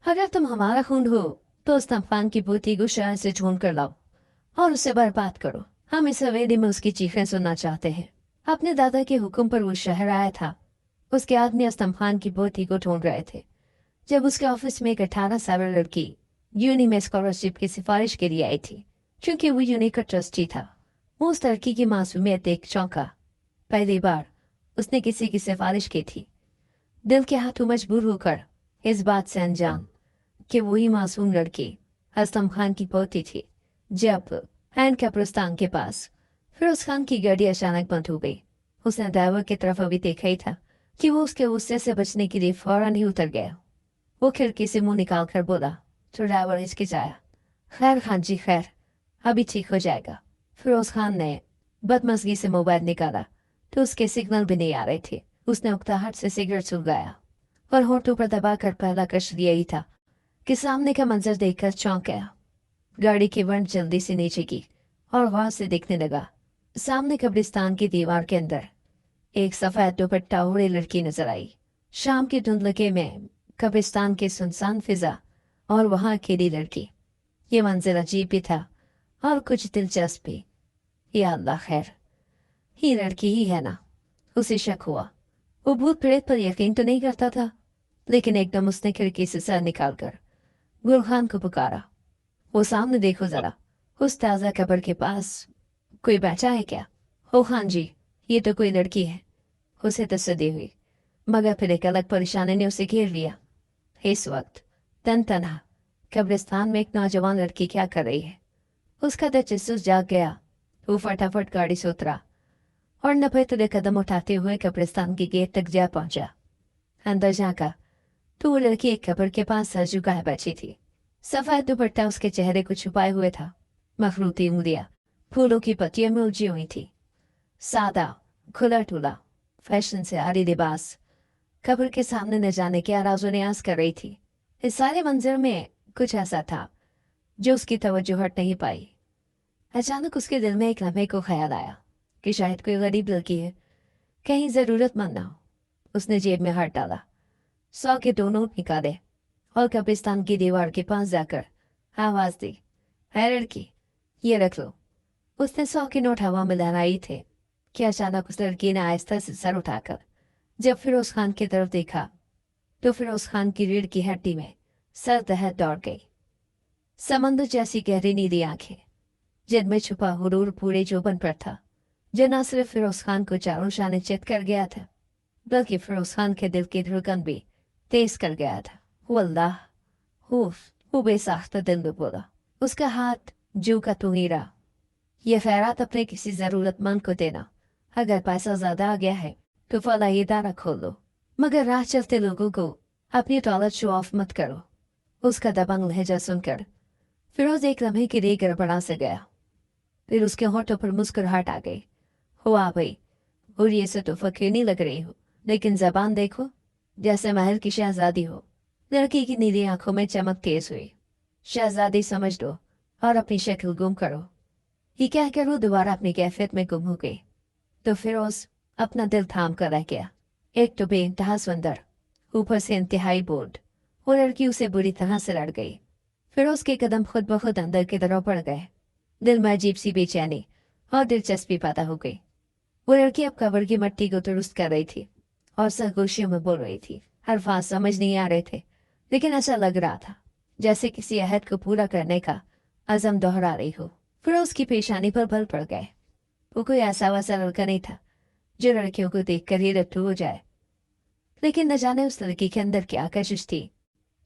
अगर तुम हमारा खून हो तो उस तूफान की पोती को शहर से ढूंढ कर लाओ और उसे बर्बाद करो। हम इस हवेली में उसकी चीखें सुनना चाहते हैं। अपने दादा के हुक्म पर वो शहर आया था। उसके आदमी उस तूफान की पोती को ढूंढ रहे थे जब उसके ऑफिस में एक 18 साल लड़की यूनी में स्कॉलरशिप की सिफारिश के लिए आई थी। क्योंकि वो यूनी का ट्रस्टी था, वो उस लड़की की मासूमियत देख चौंका। पहली बार उसने किसी की सिफारिश की थी, दिल के हाथों मजबूर होकर, इस बात से अनजान कि वही मासूम लड़की असलम खान की पोती थी। जब हैंड कब्रिस्तान के पास फिरोज खान की गाड़ी अचानक बंद हो गई, उसने ड्राइवर की तरफ अभी देखा ही था कि वो उसके गुस्से से बचने के लिए फौरन ही उतर गया। वो खिड़की से मुंह निकाल कर बोला तो ड्राइवर हिचकिचाया। खैर खान जी खैर, अभी ठीक हो जाएगा। फिरोज खान ने बदमजगी से मोबाइल निकाला तो उसके सिग्नल भी नहीं आ रहे थे। उसने उकताहट से सिगरेट सुलगाया और होठों पर दबाकर पहला कश दिया ही था कि सामने का मंजर देखकर चौंक गया। गाड़ी की वंड जल्दी से नीचे की और वहां से दिखने लगा। सामने कब्रिस्तान की दीवार के अंदर एक सफेद दुपट्टा ओढ़े लड़की नजर आई। शाम की धुंधलके में कब्रिस्तान के सुनसान फिजा और वहां अकेली लड़की। ये मंजर अजीब भी था और कुछ दिलचस्प भी। या अल्लाह खैर, ये लड़की ही है ना? उसे शक हुआ। वो भूत प्रेत पर यकीन तो नहीं करता था, लेकिन एकदम उसने खिड़की से सर निकालकर गुल खान को पुकारा। वो सामने देखो जरा, उस ताजा कब्र के पास कोई बैठा है क्या? ओ खान जी, ये तो कोई लड़की है। उसे तसल्ली हुई, मगर फिर एक अलग परेशानी ने उसे घेर लिया। इस वक्त तन तनहा कब्रिस्तान में एक नौजवान लड़की क्या कर रही है? उसका तजस्सुस जाग गया। वो फटाफट गाड़ी से उतरा और नब्बे तुले कदम उठाते हुए कब्रिस्तान के गेट तक जा पहुंचा। अंदर झांका तो वो लड़की एक कब्र के पास सर झुकाए बैठी थी। सफेद दुपट्टा उसके चेहरे को छुपाए हुए था। मखरूती उंगलियां फूलों की पत्तियों में उलझी हुई थी। सादा, खुला टूला, फैशन से आरी लिबास कब्र के सामने न जाने क्या राजो न्याज कर रही थी। इस सारे मंजर में कुछ ऐसा था जो उसकी तवज्जो हट नहीं पाई। अचानक उसके दिल में एक लम्हे को ख्याल आया कि शायद कोई गरीब लड़की है, कहीं जरूरतमंद ना हो। उसने जेब में हाथ डाला, 100 के 2 नोट निकाले और कब्रिस्तान की दीवार के पास जाकर आवाज दी, है लड़की, ये रख लो। उसने 100 के नोट हवा में लहराई थे कि अचानक उस लड़की ने आहिस्ता से सर उठाकर जब फिरोज खान की तरफ देखा तो फिरोज खान की रीढ़ की हड्डी में सर दहर दौड़ गई। समंदर जैसी गहरी नीली आंखें जिनमें छुपा हुरूर पूरे जोबन पर था, जो न सिर्फ फिरोज खान को चारों शाने चित कर गया था, बल्कि फिरोज खान के दिल की धड़कन भी तेज कर गया था। वो अल्लाह, वो बेसाख्ता दिल में बोला। उसका हाथ जू का तू ही रहा। यह खैरात अपने किसी जरूरतमंद को देना। अगर पैसा ज्यादा आ गया है तो फला इदारा खोल लो, मगर राह चलते लोगों को अपनी दौलत शो ऑफ मत करो। उसका दबंग लहजा सुनकर फिरोज एक लम्हे के लिए गड़बड़ा से गया। फिर उसके होठों पर मुस्कुराहट आ गई। हुआ भाई, और ये से तो फकीर नहीं लग रही हो, लेकिन जबान देखो जैसे महल की शहजादी हो। लड़की की नीली आंखों में चमक तेज हुई। शहजादी समझ लो और अपनी शक्ल गुम करो। ये कहकर वो दोबारा अपनी कैफियत में गुम हो गई। तो फिरोज अपना दिल थाम कर रह गया। एक तो बेइंतहा सुंदर, ऊपर से इंतहाई बोल्ड, वो लड़की उसे बुरी तरह से लड़ गई। फिरोज के कदम खुद ब खुद अंदर की तरफ बढ़ गए। दिल में अजीब सी बेचैनी और दिलचस्पी पैदा हो गई। वो लड़की अब कब्र की मिट्टी को दुरुस्त कर रही थी और सरगोशियों में बोल रही थी। अल्फाज समझ नहीं आ रहे थे, लेकिन ऐसा लग रहा था जैसे किसी अहद को पूरा करने का अज़म दोहरा रही हो। फिरोज की पेशानी पर बल पड़ गए। वो कोई ऐसा वैसा लड़का नहीं था जो लड़कियों को देखकर ही रट्टू हो जाए, लेकिन न जाने उस लड़की के अंदर क्या कशिश थी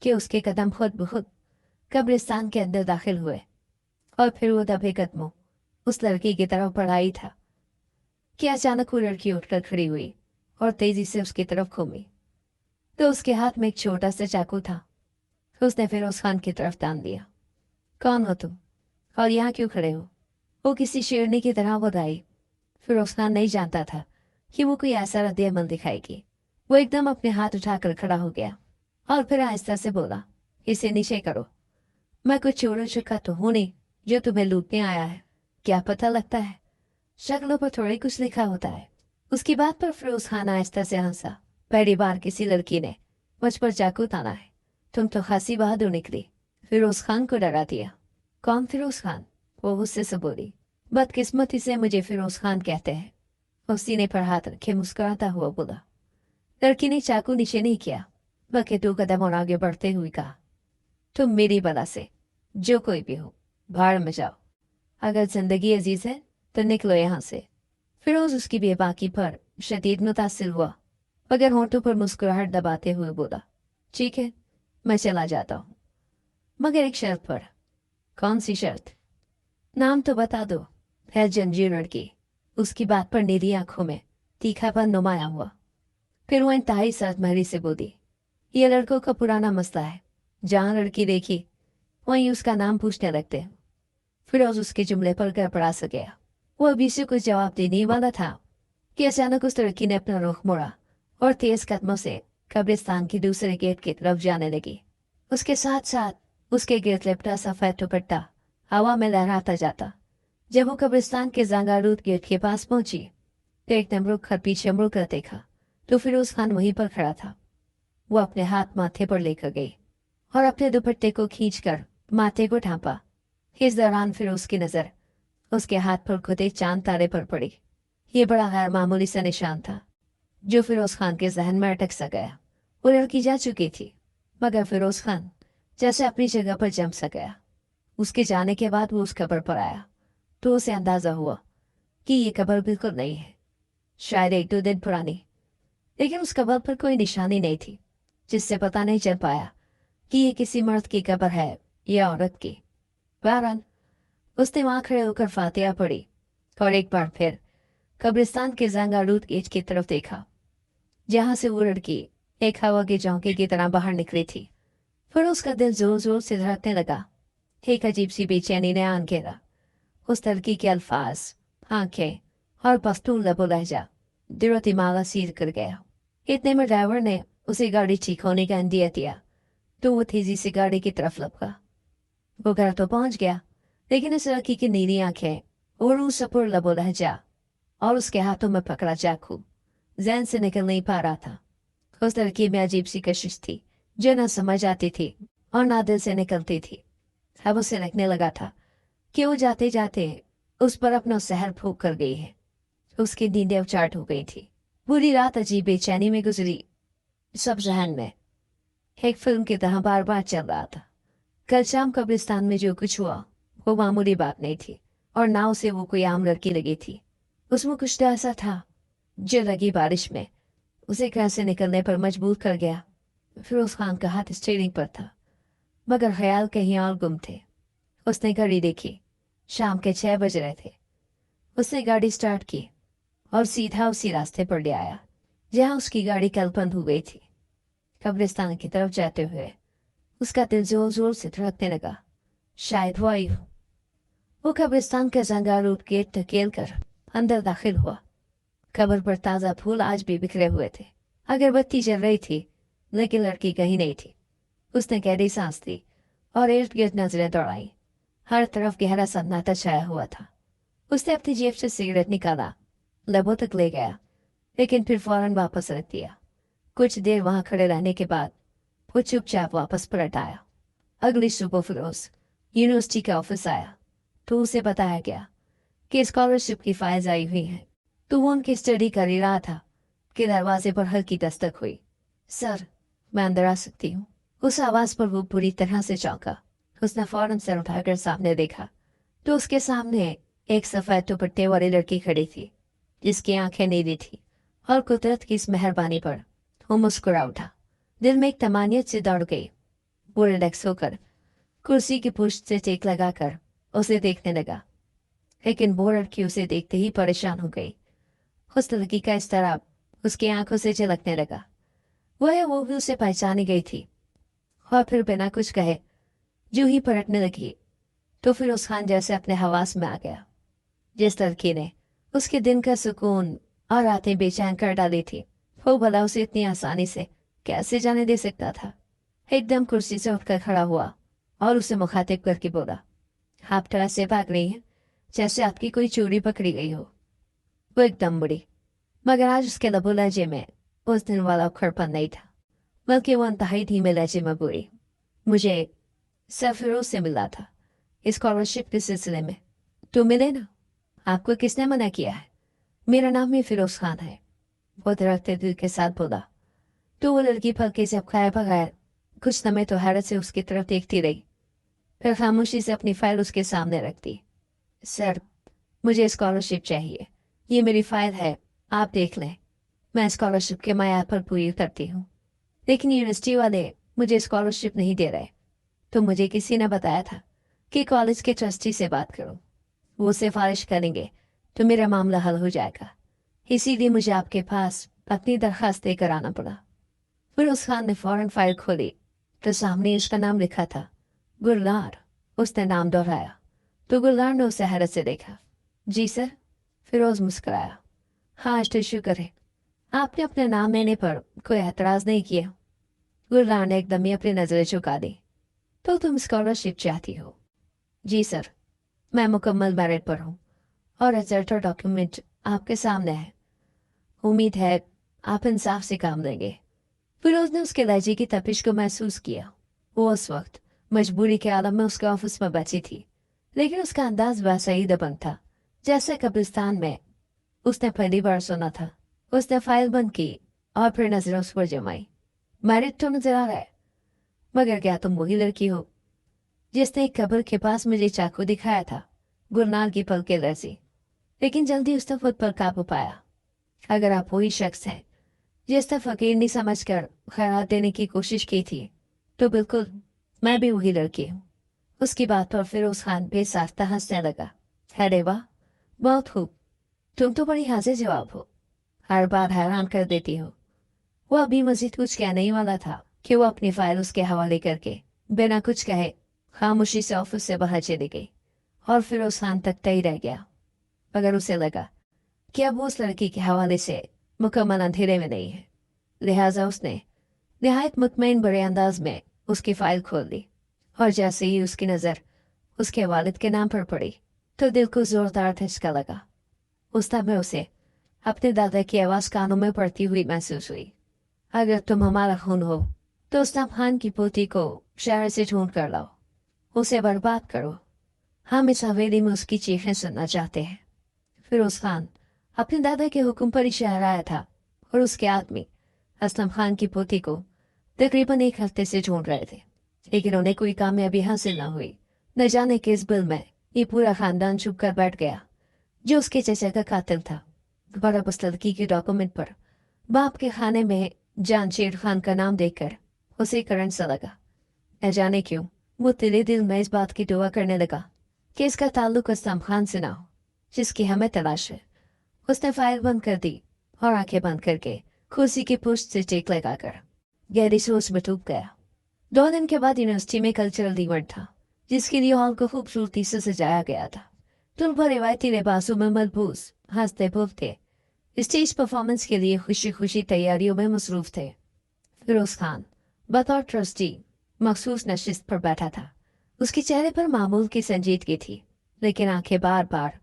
कि उसके कदम खुद ब खुद कब्रिस्तान के अंदर दाखिल हुए। और फिर वो दबे कदमों उस लड़की की तरफ बढ़ाई था कि अचानक वो लड़की उठकर खड़ी हुई और तेजी से उसकी तरफ घूमी। तो उसके हाथ में एक छोटा सा चाकू था। उसने फिरोज खान की तरफ तान दिया। कौन हो तुम और यहाँ क्यों खड़े हो? वो किसी शेरनी की तरह बताई। फिरोज खान नहीं जानता था कि वो कोई ऐसा रद्द-ए-अमल दिखाएगी। वो एकदम अपने हाथ उठाकर खड़ा हो गया और फिर आहिस्ता से बोला, इसे नीचे करो। मैं कुछ चोरों चुका तो हूं नहीं जो तुम्हें लूटने आया है। क्या पता लगता है, शक्लों पर थोड़ी कुछ लिखा होता है। उसकी बात पर फिरोज खान आहिस्ता से हंसा। पहली बार किसी लड़की ने मुझ पर चाकू ताना है। तुम तो खासी बहादुर निकली, फिरोज खान को डरा दिया। कौन फिरोज खान? वो गुस्से से बोली। बदकिस्मती से मुझे फिरोज खान कहते हैं। वो सीने पर हाथ रखे मुस्कुराता हुआ बोला। लड़की ने चाकू नीचे नहीं किया, बल्कि 2 कदम और आगे बढ़ते हुए कहा, तुम मेरी बला से जो कोई भी हो भाड़ में जाओ। अगर जिंदगी अजीज है तो निकलो यहाँ से। फिरोज उसकी बेबाकी पर शदीद मुतासिर हुआ, मगर होंठों पर मुस्कुराहट दबाते हुए बोला, ठीक है, मैं चला जाता हूँ, मगर एक शर्त पर। कौन सी शर्त? नाम तो बता दो। है जंजीर लड़की। उसकी बात पर नीली आंखों में तीखापन नुमाया हुआ। फिर वो इंतहाई सर्दमहरी से बोली, ये लड़कों का पुराना मसला है, जहाँ लड़की देखी वहीं उसका नाम पूछने लगते हैं। फिरोज उसके जुमले पर गड़बड़ा सा गया। वो अभी से कुछ जवाब देने वाला था कि अचानक उस लड़की ने अपना रुख मोड़ा और तेज कदमों से कब्रिस्तान के दूसरे गेट की तरफ जाने लगी। उसके साथ साथ उसके गिर्द लिपटा सफेद दुपट्टा हवा में लहराता जाता। जब वो कब्रिस्तान के ज़ंगारूद गेट के पास पहुंची तो एकदम रुक कर पीछे मुड़कर देखा तो फिरोज खान वहीं पर खड़ा था। वो अपने हाथ माथे पर लेकर गई और अपने दुपट्टे को खींचकर माथे को ढांपा। इस दौरान फिरोज की नजर उसके हाथ पर खुदे चांद तारे पर पड़ी। ये बड़ा गैर मामूली सा निशान था जो फिरोज खान के जहन में अटक सा गया। वो लड़की जा चुकी थी, मगर फिरोज खान जैसे अपनी जगह पर जम सा गया। उसके जाने के बाद वो उस कब्र पर आया तो उसे अंदाजा हुआ कि ये कब्र बिल्कुल नहीं है, शायद 1-2 दिन पुरानी। लेकिन उस कब्र पर कोई निशानी नहीं थी जिससे पता नहीं चल पाया कि ये किसी मर्द की कब्र है या औरत की। बहरहाल उसने वहां खड़े होकर फातिहा पढ़ी और एक बार फिर कब्रिस्तान के ज़ंगारूद गेट की तरफ देखा, जहां से वो लड़की एक हवा के झोंके की तरह बाहर निकली थी। फिर उसका दिल जोर जोर से धड़कने लगा। एक अजीब सी बेचैनी ने आन घेरा। उस लड़की के अल्फाज, आंखें और पश्तून लबो लहजा दिलो दिमाग असीर कर गया। इतने में ड्राइवर ने उसे गाड़ी ठीक होने का इंदिया दिया तो वो तेजी से गाड़ी की तरफ लपका। वो घर तो पहुंच गया, लेकिन इस लड़की की नीली आंखें और उस सपुर लबो लहजा और उसके हाथों में पकड़ा चाकू जहन से निकल नहीं पा रहा था। उस लड़की में अजीब सी कशिश थी जो न समझ आती थी और ना दिल से निकलती थी। अब उसे लगने लगा था कि वो जाते जाते उस पर अपना सहर फूंक कर गई है। उसकी नींदें उचाट हो गई थी। पूरी रात अजीब बेचैनी में गुजरी। सब जहन में एक फिल्म की तरह बार बार चल रहा था। कल शाम कब्रिस्तान में जो कुछ हुआ वो मामूली बात नहीं थी और ना उसे वो कोई आम लड़की लगी थी। उसमें कुछ तो ऐसा था जो लगी बारिश में उसे घर से निकलने पर मजबूर कर गया। फिरोज खान का हाथ स्टीयरिंग पर था, मगर ख्याल कहीं और गुम थे। उसने घड़ी देखी, शाम के 6 बज रहे थे। उसने गाड़ी स्टार्ट की और सीधा उसी रास्ते पर ले आया जहां उसकी गाड़ी कल बंद हो गई थी। कब्रिस्तान की तरफ जाते हुए उसका दिल जोर जोर से धड़कने लगा। शायद वो आई हो। वो कब्रिस्तान का ज़ंगारूद गेट धकेल कर अंदर दाखिल हुआ। कब्र पर ताज़ा फूल आज भी बिखरे हुए थे। अगरबत्ती जल रही थी, लेकिन लड़की कहीं नहीं थी। उसने गहरी सांस ली और इर्द गिर्द नजरें दौड़ाई। हर तरफ गहरा सन्नाटा छाया हुआ था। उसने अपनी जेब से सिगरेट निकाला, लबों तक ले गया, लेकिन फिर फौरन वापस रख दिया। कुछ देर वहां खड़े रहने के बाद वो चुपचाप वापस पलट आया। अगली सुबह फिरोज यूनिवर्सिटी का ऑफिस आया तो उसे बताया गया कि स्कॉलरशिप की फाइल्स आई हुई हैं। तो वो उनकी स्टडी कर ही रहा था कि दरवाजे पर हल्की दस्तक हुई। सर, मैं अंदर आ सकती हूँ? उस आवाज पर वो पूरी तरह से चौंका। उसने फौरन सर उठाकर सामने देखा तो उसके सामने एक सफेद दुपट्टे वाली लड़की खड़ी थी जिसकी आंखें नीली थी और कुदरत की इस मेहरबानी पर वो मुस्कुरा उठा। दिल में एक तमानियत से दौड़ गई। वो रिलैक्स होकर कुर्सी की पुष्ट से टेक लगाकर उसे देखने लगा, लेकिन वो लड़की उसे देखते ही परेशान हो गई। उस लड़की का इस तरह उसकी आंखों से झलकने लगा। वो भी उसे पहचानी गई थी और फिर बिना कुछ कहे जो ही पलटने लगी तो फिर उस खान जैसे अपने हवास में आ गया। जिस लड़की ने उसके दिन का सुकून और रातें बेचैन कर डाली थी, वो भला उसे इतनी आसानी से कैसे जाने दे सकता था। एकदम कुर्सी से उठकर खड़ा हुआ और उसे मुखातिब करके बोला, आप तो ऐसे भाग रही हैं जैसे आपकी कोई चोरी पकड़ी गई हो। वो एकदम मुड़ी, मगर आज उसके लबो लहजे में उस दिन वाला उखड़पन नहीं था, बल्कि वो इंतहाई धीमे लहजे में बोली, मुझे सरफरोज से मिला था स्कॉलरशिप के सिलसिले में। तो मिले ना। आपको किसने मना किया है? मेरा नाम ही फिरोज खान है, वो धड़कते दिल के साथ बोला। तो वो लड़की पलके से खाए बगैर कुछ समय तो हैरत से उसकी तरफ देखती रही, फिर खामोशी से अपनी फाइल उसके सामने रख दी। सर, मुझे स्कॉलरशिप चाहिए, ये मेरी फाइल है, आप देख लें। मैं स्कॉलरशिप के मयार पर पूरी उतरती हूँ, लेकिन यूनिवर्सिटी वाले मुझे स्कॉलरशिप नहीं दे रहे। तो मुझे किसी ने बताया था कि कॉलेज के ट्रस्टी से बात करो, वो सिफारिश करेंगे तो मेरा मामला हल हो जाएगा। इसीलिए मुझे आपके पास अपनी दरखास्त देकर आना पड़ा। फिरोज खान ने फौरन फाइल खोली तो सामने उसका नाम लिखा था, गुरलार। उसने नाम दोहराया तो गुरलार ने उसे हैरत से देखा। जी सर। फिरोज मुस्कुराया। हाँ, तो शुक्र है, आपने अपना नाम लेने पर कोई एतराज नहीं किया। गुरलार ने एकदम ही अपनी नजरें झुका दी। तो तुम स्कॉलरशिप चाहती हो? जी सर, मैं मुकम्मल मेरिट पर हूँ और रिजल्ट और डॉक्यूमेंट आपके सामने है। उम्मीद है आप इंसाफ से काम लेंगे। फिरोज ने उसके लहजे की तपिश को महसूस किया। वो उस वक्त मजबूरी के आलम में उसके ऑफिस में बची थी, लेकिन उसका अंदाज वैसा ही दबंग था जैसे कब्रिस्तान में उसने पहली बार सुना था। उसने फाइल बंद की और फिर नजर उस पर जमाई। मेरिट तो नजर आ रहा है, मगर क्या तुम वही लड़की हो जिसने एक कब्र के पास मुझे चाकू दिखाया था? गुरनार की पलकें लरसी, लेकिन जल्दी उसने खुद पर काबू पाया। अगर आप वही शख्स हैं जिसने फकीर नहीं समझकर खैरात देने की कोशिश की थी, तो बिल्कुल मैं भी वही लड़की हूँ। उसकी बात पर फिरोज खान बेसाख्ता हंसने लगा। अरे वाह, बहुत खूब, तुम तो बड़ी हाजिर जवाब हो, हर बार हैरान कर देती हो। वो अभी मजीद कुछ कहने ही वाला था कि वो अपनी फाइल उसके हवाले करके बिना कुछ कहे खामोशी से ऑफिस से बाहर चली गई और फिरोज खान तकता ही रह गया। मगर उसे लगा कि अब वो उस लड़की के हवाले से मुकम्मल अंधेरे में नहीं है, लिहाजा उसने निहायत मुतमईन बड़े अंदाज में उसकी फाइल खोल दी। और जैसे ही उसकी नज़र उसके वालिद के नाम पर पड़ी तो दिल को जोरदार झटका लगा। उस समय उसे अपने दादा की आवाज़ कानों में पड़ती हुई महसूस हुई। अगर तुम हमारा खून हो तो उस्ताद खान की पोती को शहर से ढूंढ कर लाओ, उसे बर्बाद करो। हम इस हवेली में उसकी चीखें सुनना चाहते हैं। फिरोज खान अपने दादा के हुक्म पर ही शहर आया था और उसके आदमी असलम खान की पोती को तकरीबन एक हफ्ते से ढूंढ रहे थे, लेकिन उन्हें कोई कामयाबी हासिल न हुई। न जाने किस बिल में ये पूरा खानदान छुप कर बैठ गया जो उसके चचा का कातिल था। पर अब उस लड़की के डॉक्यूमेंट पर बाप के खाने में जानशेर खान का नाम देखकर उसे करंट सा लगा। न जाने क्यों वो तिले दिल में इस बात की दुआ करने लगा कि इसका ताल्लुक असलम खान से ना हो जिसकी हमें तलाश है। उसने फाइल बंद कर दी और आंखें बंद करके कुर्सी की पुष्ट से टेक लगाकर गहरी सोच में डूब गया। 2 दिन के बाद यूनिवर्सिटी में कल्चरल इवेंट था जिसके लिए हॉल को खूबसूरती से सजाया गया था। तुम पर रिवायती लिबासों में मलबूस हंसते बोलते स्टेज परफॉर्मेंस के लिए खुशी खुशी तैयारियों में मसरूफ थे। फिरोज खान बतौर ट्रस्टी मखसूस नशिस्त पर बैठा था। उसके चेहरे पर मामूल की संजीदगी थी, लेकिन आंखें बार बार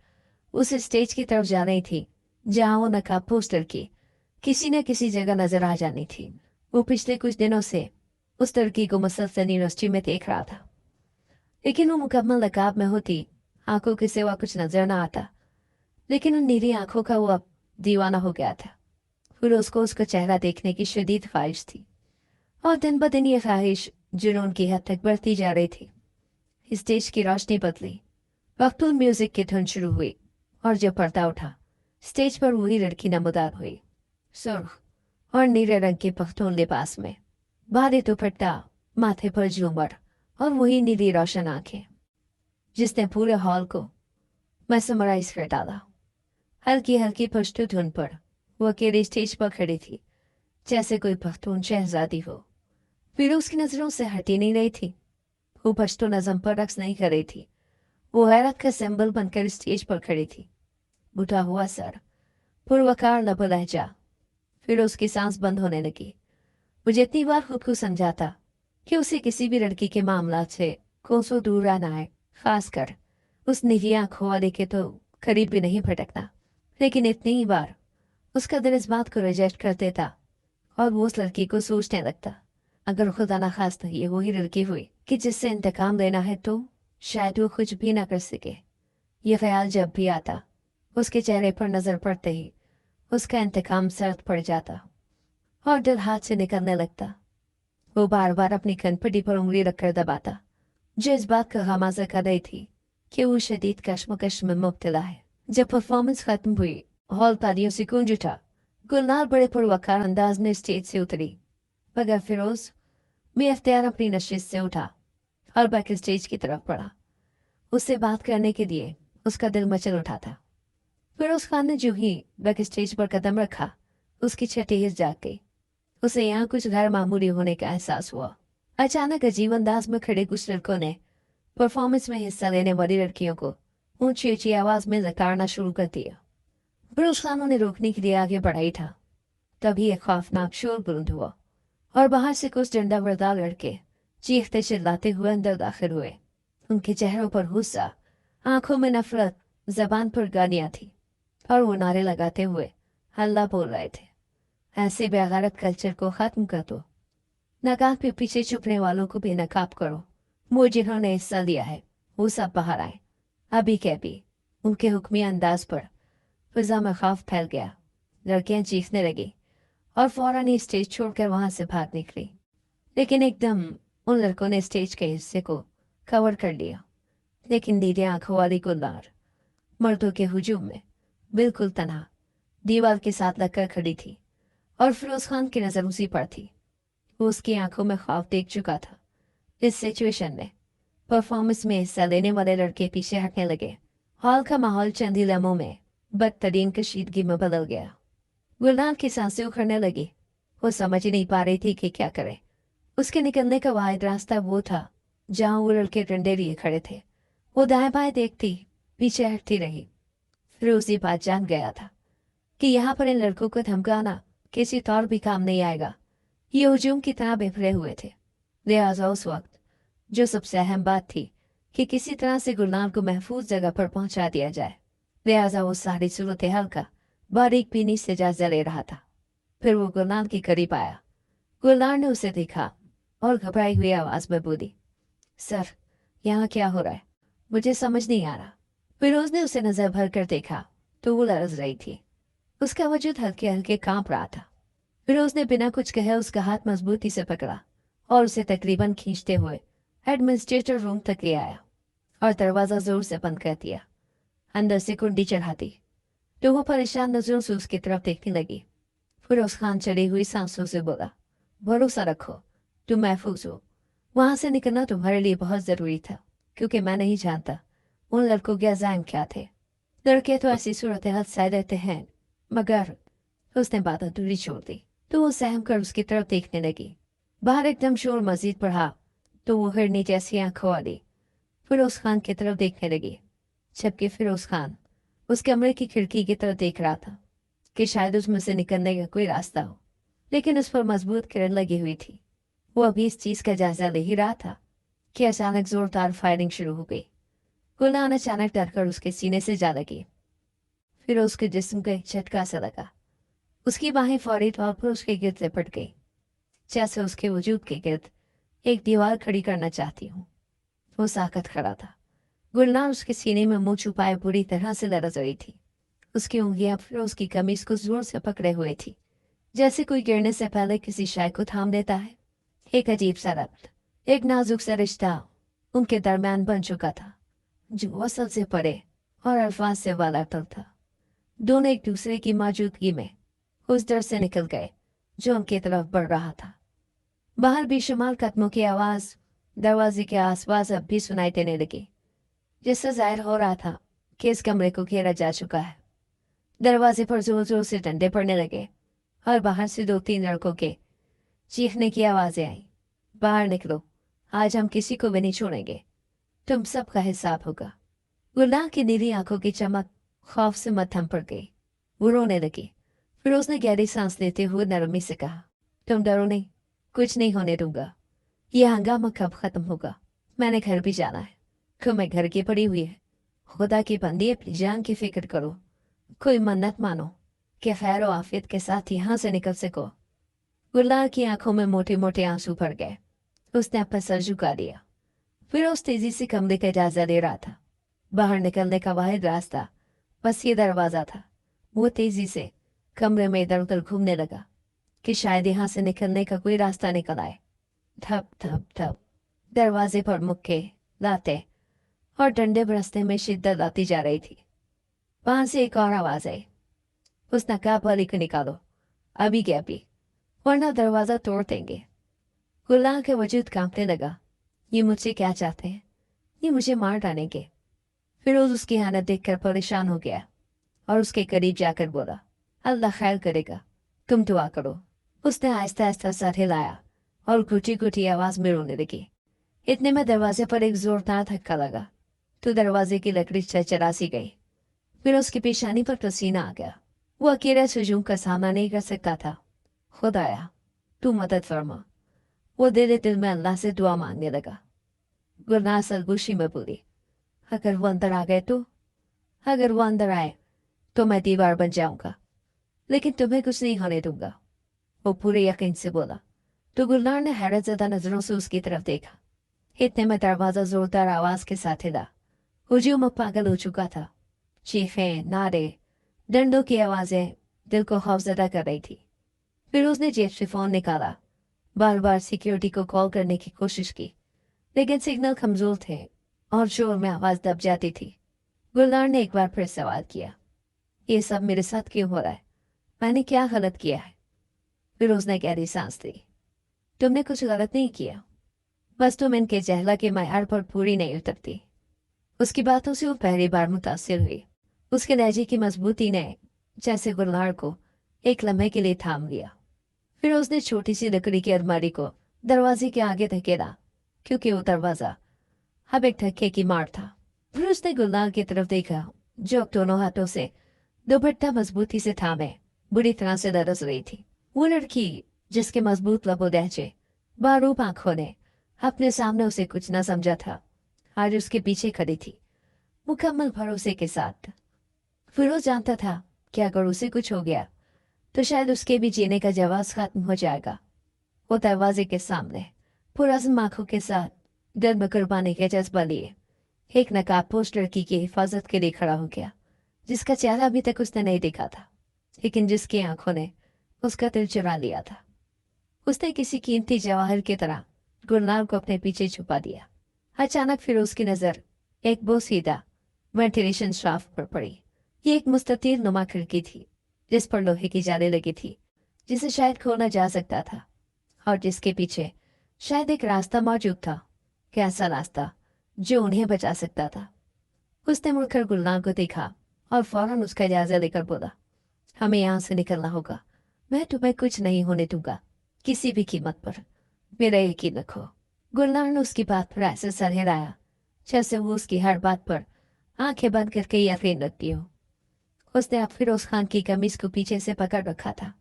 उस स्टेज की तरफ जा रही थी जहां वो नकाब पोस्टर की किसी न किसी जगह नजर आ जानी थी। वो पिछले कुछ दिनों से उस लड़की को मुसलसल यूनिवर्सिटी में देख रहा था, लेकिन वो मुकम्मल नकाब में होती आंखों के सिवा कुछ नजर न आता। लेकिन उन नीली आंखों का वो अब दीवाना हो गया था। फिरोज को उसका चेहरा देखने की शदीद ख्वाहिश थी और दिन ब दिन ये ख्वाहिश जुनून की हद तक बढ़ती जा रही थी। स्टेज की रोशनी बदली, मकतूल म्यूजिक की धुन शुरू हुई और जब पर्दा उठा स्टेज पर वही लड़की नमूदार हुई, सुर्ख और नीले रंग के पख्तून लिबास में, भारी दुपट्टा, माथे पर झूमर और वही नीली रोशन आंखें जिसने पूरे हॉल को मैसमराइज कर डाला। हल्की हल्की पश्तो धुन पर वो अकेले स्टेज पर खड़ी थी जैसे कोई पख्तून शहजादी हो। फिरोज की नजरों से हटी नहीं रही थी। वो पश्तो नज़म पर रक्स नहीं कर रही थी, वो हैरत का सिंबल बनकर स्टेज पर खड़ी थी। बुढ़ा हुआ सर, पुरवकार लब लहजा। फिरोज की सांस बंद होने लगी। वो जितनी बार खुद को समझाता कि उसे किसी भी लड़की के मामला से कोसों दूर रहना है, खासकर उस नीली आंखों वाले के तो करीब भी नहीं भटकना, लेकिन इतनी ही बार उसका दिल इस बात को रिजेक्ट कर देता और वो उस लड़की को सोचने लगता, अगर खुदा ना खास्ता ये वही लड़की हुई कि जिससे इंतकाम लेना है तो शायद वो कुछ भी ना कर सके। ये ख्याल जब भी आता उसके चेहरे पर नजर पड़ते ही उसका इंतकाम सर्द पड़ जाता और दिल हाथ से निकलने लगता। वो बार बार अपनी कनपटी पर उंगली रखकर दबाता, जो इस बात का गमाजा कर रही थी कि वो शदीद कश्मकश में मुब्तला है। जब परफॉर्मेंस खत्म हुई, हॉल तालियों से गूंज उठा। गुलनार बड़े पुरवकार अंदाज में स्टेज से उतरी, मगर फिरोज में अख्तियार अपनी नशिश से उठा और बैक स्टेज की तरफ बढ़ा। उससे बात करने के लिए उसका दिल मचल उठा था। फिरोज खान ने जो ही बैक स्टेज पर कदम रखा, उसकी छठी हिस्स जाग गई। उसे यहाँ कुछ गैर मामूली होने का एहसास हुआ। अचानक अजीब अंदाज में खड़े कुछ लड़कों ने परफॉर्मेंस में हिस्सा लेने वाली लड़कियों को ऊंची ऊंची आवाज में लताड़ना शुरू कर दिया। फिरोज खान उन्हें रोकने के लिए आगे बढ़ा ही था, तभी एक खौफनाक शोर बुलंद हुआ और बाहर से कुछ डंडा बरदार लड़के चीखते चिल्लाते हुए अंदर दाखिल हुए। उनके चेहरों पर गुस्सा, आंखों में नफरत, जबान पर गालियां थी और वो नारे लगाते हुए हल्ला बोल रहे थे, ऐसे बेगैरत कल्चर को खत्म कर दो, नकाब के पीछे छुपने वालों को बेनकाब करो। वो जिन्होंने हिस्सा लिया है वो सब बाहर आए, अभी के भी। उनके हुक्मी अंदाज पर फिजा में खौफ फैल गया। लड़कियां चीखने लगी और फौरन ही स्टेज छोड़कर वहां से भाग निकली। लेकिन एकदम उन लड़कों ने स्टेज के हिस्से को कवर कर लिया। लेकिन दीदी आंखों वाली गुलनार मर्दों के हुजूम में बिल्कुल तन्हा दीवार के साथ लगकर खड़ी थी और फिरोज खान की नजर उसी पर थी। वो उसकी आंखों में खौफ देख चुका था। इस सिचुएशन में परफॉर्मेंस में हिस्सा लेने वाले लड़के पीछे हटने लगे। हॉल का माहौल चंद ही लम्हों में बदतरीन कशीदगी में बदल गया। गुलनार की सांसें उखड़ने लगी। वो समझ ही नहीं पा रही थी कि क्या करे। उसके निकलने का वाहिद रास्ता वो था जहां वो लड़के डंडे लिए खड़े थे। वो दाएं बाएं देखती, पीछे हटती रही। फिर उसी बात जान गया था कि यहाँ पर इन लड़कों को धमकाना किसी तौर भी काम नहीं आएगा। ये हुजूम की तरह बिखरे हुए थे। लिहाजा उस वक्त जो सबसे अहम बात थी कि किसी तरह से गुलनार को महफूज जगह पर पहुंचा दिया जाए। लिहाजा वो सारी सूरत हाल का बारीक बीनी से जायजा ले रहा था। फिर वो गुलनार के करीब आया। गुलनार ने उसे देखा और घबराई हुई आवाज में बोली, सर, यहाँ क्या हो रहा है? मुझे समझ नहीं आ रहा। फिरोज ने उसे नजर भर कर देखा तो वो लरज रही थी। उसका वजूद हल्के हल्के कांप रहा था। फिरोज ने बिना कुछ कहे उसका हाथ मजबूती से पकड़ा और उसे तकरीबन खींचते हुए एडमिनिस्ट्रेटर रूम तक ले आया और दरवाजा जोर से बंद कर दिया। अंदर से कुंडी चढ़ाती तो वो परेशान नजरों से उसकी तरफ देखने लगी। फिरोज खान चढ़ी हुई सांसों से बोला, भरोसा रखो, तुम महफूज हो। वहां से निकलना तुम्हारे लिए बहुत जरूरी था, क्योंकि मैं नहीं जानता उन लड़कों के अज़ाइम क्या थे। लड़के तो ऐसी सूरत हाल सह रहते हैं, मगर उसने बात अधूरी छोड़ दी तो वो सहम कर उसकी तरफ देखने लगी। बाहर एकदम शोर मजीद बढ़ा तो वो हिरनी जैसी आंखों वाली फिरोज खान की तरफ देखने लगी, जबकि फिरोज खान उस कमरे की खिड़की की तरफ देख रहा था कि शायद उसमें से निकलने का कोई रास्ता हो, लेकिन उस पर मजबूत किरण लगी हुई थी। वो अभी इस चीज का जायजा ले ही रहा था कि अचानक जोरदार फायरिंग शुरू हो गई। गुलनार अचानक डरकर उसके सीने से जा लगी। फिर उसके जिस्म को एक झटका सा लगा। उसकी बाहें फौरी तौर पर उसके गिर्द लिपट गई, जैसे उसके वजूद के गिर्द एक दीवार खड़ी करना चाहती हूँ। वो साकत खड़ा था। गुलनार उसके सीने में मुंह छुपाए बुरी तरह से लरज रही थी। उसकी उंगलियां फिर उसकी कमीज को जोर से पकड़े हुए थी, जैसे कोई गिरने से पहले किसी शय को थाम देता है। एक अजीब सा रब्त, एक नाजुक सा रिश्ता उनके दरमियान बन चुका था, जो असल से परे और अल्फाज से वाला था। दोनों एक दूसरे की मौजूदगी में उस डर से निकल गए जो उनकी तरफ बढ़ रहा था। बाहर बेशुमार कदमों की आवाज दरवाजे के आसपास अब भी सुनाई देने लगी, जिससे जाहिर हो रहा था कि इस कमरे को घेरा जा चुका है। दरवाजे पर जोर जोर से डंडे पड़ने लगे और बाहर से 2-3 लड़कों के चीखने की आवाजें आई, बाहर निकलो, आज हम किसी को भी नहीं छोड़ेंगे, तुम सबका हिसाब होगा। गुलनार की नीली आंखों की चमक खौफ से मत्थम पड़ गई। वो रोने लगी। फिर उसने गहरी सांस लेते हुए नरमी से कहा, तुम डरो नहीं, कुछ नहीं होने दूंगा। यह हंगामा कब खत्म होगा? मैंने घर भी जाना है, तुम्हें घर की पड़ी हुई है। खुदा की बंदी, अपनी जान की फिक्र करो, कोई मन्नत मानो कि खैर और आफियत के साथ यहाँ से निकल सको। गुलनार की आंखों में मोटे मोटे आंसू भर गए। उसने अपना सर झुका दिया फिरोज तेजी से कमरे का इजाज़ा ले रहा था। बाहर निकलने का वाहिद रास्ता बस ये दरवाज़ा था। वो तेजी से कमरे में इधर उधर घूमने लगा कि शायद यहाँ से निकलने का कोई रास्ता निकल आए। धप धप धप दरवाजे पर मुक्के, लाते और डंडे बरसने में शिद्दत आती जा रही थी। वहां से एक और आवाज आई, उस नकाब वाली को निकालो, अभी के अभी, वरना दरवाजा तोड़ देंगे। गुलाम के वजूद कांपने लगा। ये मुझसे क्या चाहते हैं? ये मुझे मार डालेंगे। फिरोज उसकी हालत देखकर परेशान हो गया और उसके करीब जाकर बोला, अल्लाह खैर करेगा, तुम दुआ करो। उसने आहिस्ता आहिस्ता सर हिलाया और घुटी घुटी आवाज में रोने लगी। इतने में दरवाजे पर एक जोरदार धक्का लगा तो दरवाजे की लकड़ी चरचरा सी गई। फिर उसकी पेशानी पर पसीना आ गया। वो अकेला हजूम का सामना नहीं कर सकता था। खुदाया तू मदद फरमा। वो दिल दिल में अल्लाह से दुआ मांगने लगा। गुरनार सरगोशी में बोली, अगर वो अंदर आ गए तो? अगर वो अंदर आए तो मैं दीवार बन जाऊंगा, लेकिन तुम्हें कुछ नहीं होने दूंगा। वो पूरे यकीन से बोला। तो गुलनार ने हैरत ज़दा नजरों से उसकी तरफ देखा। इतने में दरवाजा जोरदार आवाज के साथ हिला। हुजूम अब पागल हो चुका था। चीखें, नारे, डंडों की आवाजें दिल को खौफजदा कर रही थी। फिर उसने जेब से फोन निकाला, बार बार सिक्योरिटी को कॉल करने की कोशिश की, लेकिन सिग्नल कमजोर थे और शोर में आवाज दब जाती थी। गुलनार ने एक बार फिर सवाल किया, ये सब मेरे साथ क्यों हो रहा है? मैंने क्या गलत किया है? फिर उसने गहरी सांस ली। तुमने कुछ गलत नहीं किया, बस तुम इनके जहला के मैयार पर पूरी नहीं उतरती। उसकी बातों से वो पहली बार मुतासिर हुई। उसके लहजे की मजबूती ने जैसे गुलनार को एक लम्हे के लिए थाम लिया। फिर उसने छोटी सी लकड़ी की अलमारी को दरवाजे के आगे धकेला, क्योंकि वो दरवाजा अब एक धक्के की मार था। फिर उसने गुलनार की तरफ देखा, जो दोनों हाथों से दुपट्टा मजबूती से थामे बुरी तरह से दरस रही थी। वो लड़की जिसके मजबूत लबो लहजे, बारूप आंखों ने अपने सामने उसे कुछ न समझा था, आज उसके पीछे खड़ी थी, मुकम्मल भरोसे के साथ। फिरोज जानता था कि अगर उसे कुछ हो गया तो शायद उसके भी जीने का जवाब खत्म हो जाएगा। वो दरवाजे के सामने पुरज़्म आंखों के साथ दिल में कुर्बानी के जज्बा लिए एक नकाबपोश लड़की की हिफाजत के लिए खड़ा हो गया, जिसका चेहरा अभी तक उसने नहीं देखा था, लेकिन जिसकी आंखों ने उसका दिल चुरा लिया था। उसने किसी कीमती जवाहर की तरह गुलनार को अपने पीछे छुपा दिया। अचानक फिर उसकी नजर एक बोसीदा वेंटिलेशन शाफ्ट पर पड़ी। ये एक मुस्ततील नुमा खिड़की थी, जिस पर लोहे की जाली लगी थी, जिसे शायद खोला जा सकता था, और जिसके पीछे शायद एक रास्ता मौजूद था। कैसा रास्ता जो उन्हें बचा सकता था? उसने मुड़कर गुलनार को देखा और फौरन उसका इजाज़ा लेकर बोला, हमें यहाँ से निकलना होगा। मैं तुम्हें कुछ नहीं होने दूंगा, किसी भी कीमत पर, मेरा यकीन रखो। गुलनार ने उसकी बात पर ऐसे सर हिलाया जैसे वो उसकी हर बात पर आंखें बंद करके यकीन रखती हो। उसने अब फिरोज खान की कमीज को पीछे से पकड़ रखा था,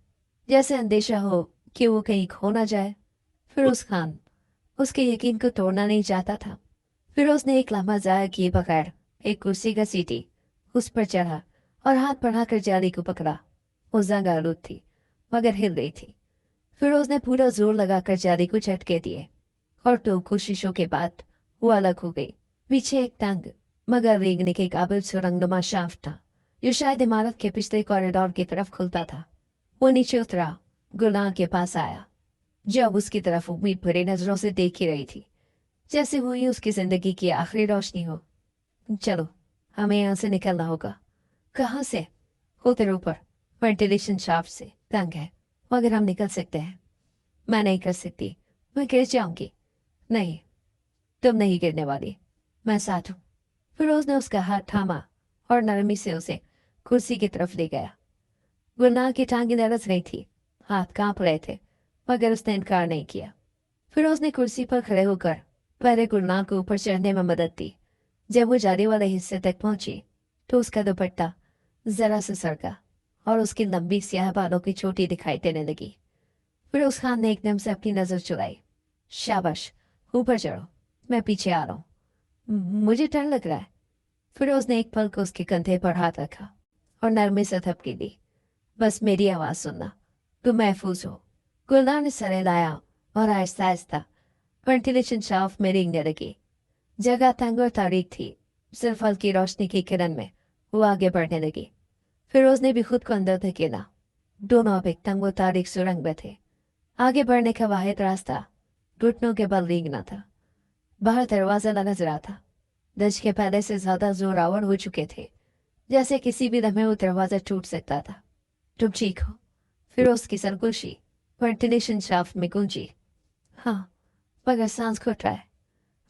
जैसे अंदेशा हो कि वो कहीं खो ना जाए। फिरोज खान उसके यकीन को तोड़ना नहीं चाहता था। फिरोज ने एक लम्हा जाया किए बगैर एक कुर्सी का सीटी उस पर चढ़ा और हाथ बढ़ाकर जाली को पकड़ा। वो जंग आलूद थी, मगर हिल रही थी। फिरोज ने पूरा जोर लगाकर जाली को झटके दिए और दो कोशिशों के बाद वो अलग हो गई। पीछे एक तंग मगर रेंगने के काबिल सुरंगनुमा शाफ्ट था, जो शायद इमारत के पिछले कॉरिडोर की तरफ खुलता था। वो नीचे उतरा, गुलनार के पास आया, जो अब उसकी तरफ उम्मीद भरी नजरों से देख ही रही थी, जैसे वो ही उसकी जिंदगी की आखिरी रोशनी हो। चलो, हमें यहाँ से निकलना होगा। कहाँ से? उधर ऊपर, वेंटिलेशन शाफ्ट से। तंग है, मगर हम निकल सकते हैं। मैं नहीं कर सकती, मैं गिर जाऊंगी। नहीं, तुम नहीं गिरने वाली, मैं साथ हूँ। फिरोज ने उसका हाथ थामा और नरमी से उसे कुर्सी की तरफ ले गया। गुलनार की टांगें लरस रही थी, हाथ कांप रहे थे, मगर उसने इनकार नहीं किया। फिरोज ने कुर्सी पर खड़े होकर पहले गुलनार को ऊपर चढ़ने में मदद दी। जब वो जाली वाले हिस्से तक पहुंची तो उसका दुपट्टा जरा से सरका और उसकी लंबी स्याह बालों की चोटी दिखाई देने लगी। फिरोज खान ने एकदम से अपनी नजर चुराई। शाबाश, ऊपर चढ़ो, मैं पीछे आ रहा हूँ। मुझे डर लग रहा है। फिरोज ने एक पल को उसके कंधे पर हाथ रखा और नरमी से थपकी दी। बस मेरी आवाज सुनना, तुम महफूज हो। गुलनार ने सर हिलाया और आहिस्ता आहिस्ता वेंटिलेशन शाफ्ट में रेंगने लगी। जगह तंग और तारीख थी। सिर्फ हल्की रोशनी की किरण में वो आगे बढ़ने लगी। फिरोज ने भी खुद को अंदर धकेला। दोनों अब एक तंग और तारीख सुरंग में थे। आगे बढ़ने का वाहिद रास्ता घुटनों के बल रेंगना था। बाहर दरवाजा नजर आता था। दज के पहले से ज्यादा जोरावर हो चुके थे, जैसे किसी भी लम्हे वो दरवाजा टूट सकता था। तुम ठीक हो? फिरोज की सरगोशी वेंटिलेशन शाफ्ट में गूंजी। हाँ, मगर सांस घुट रहा है।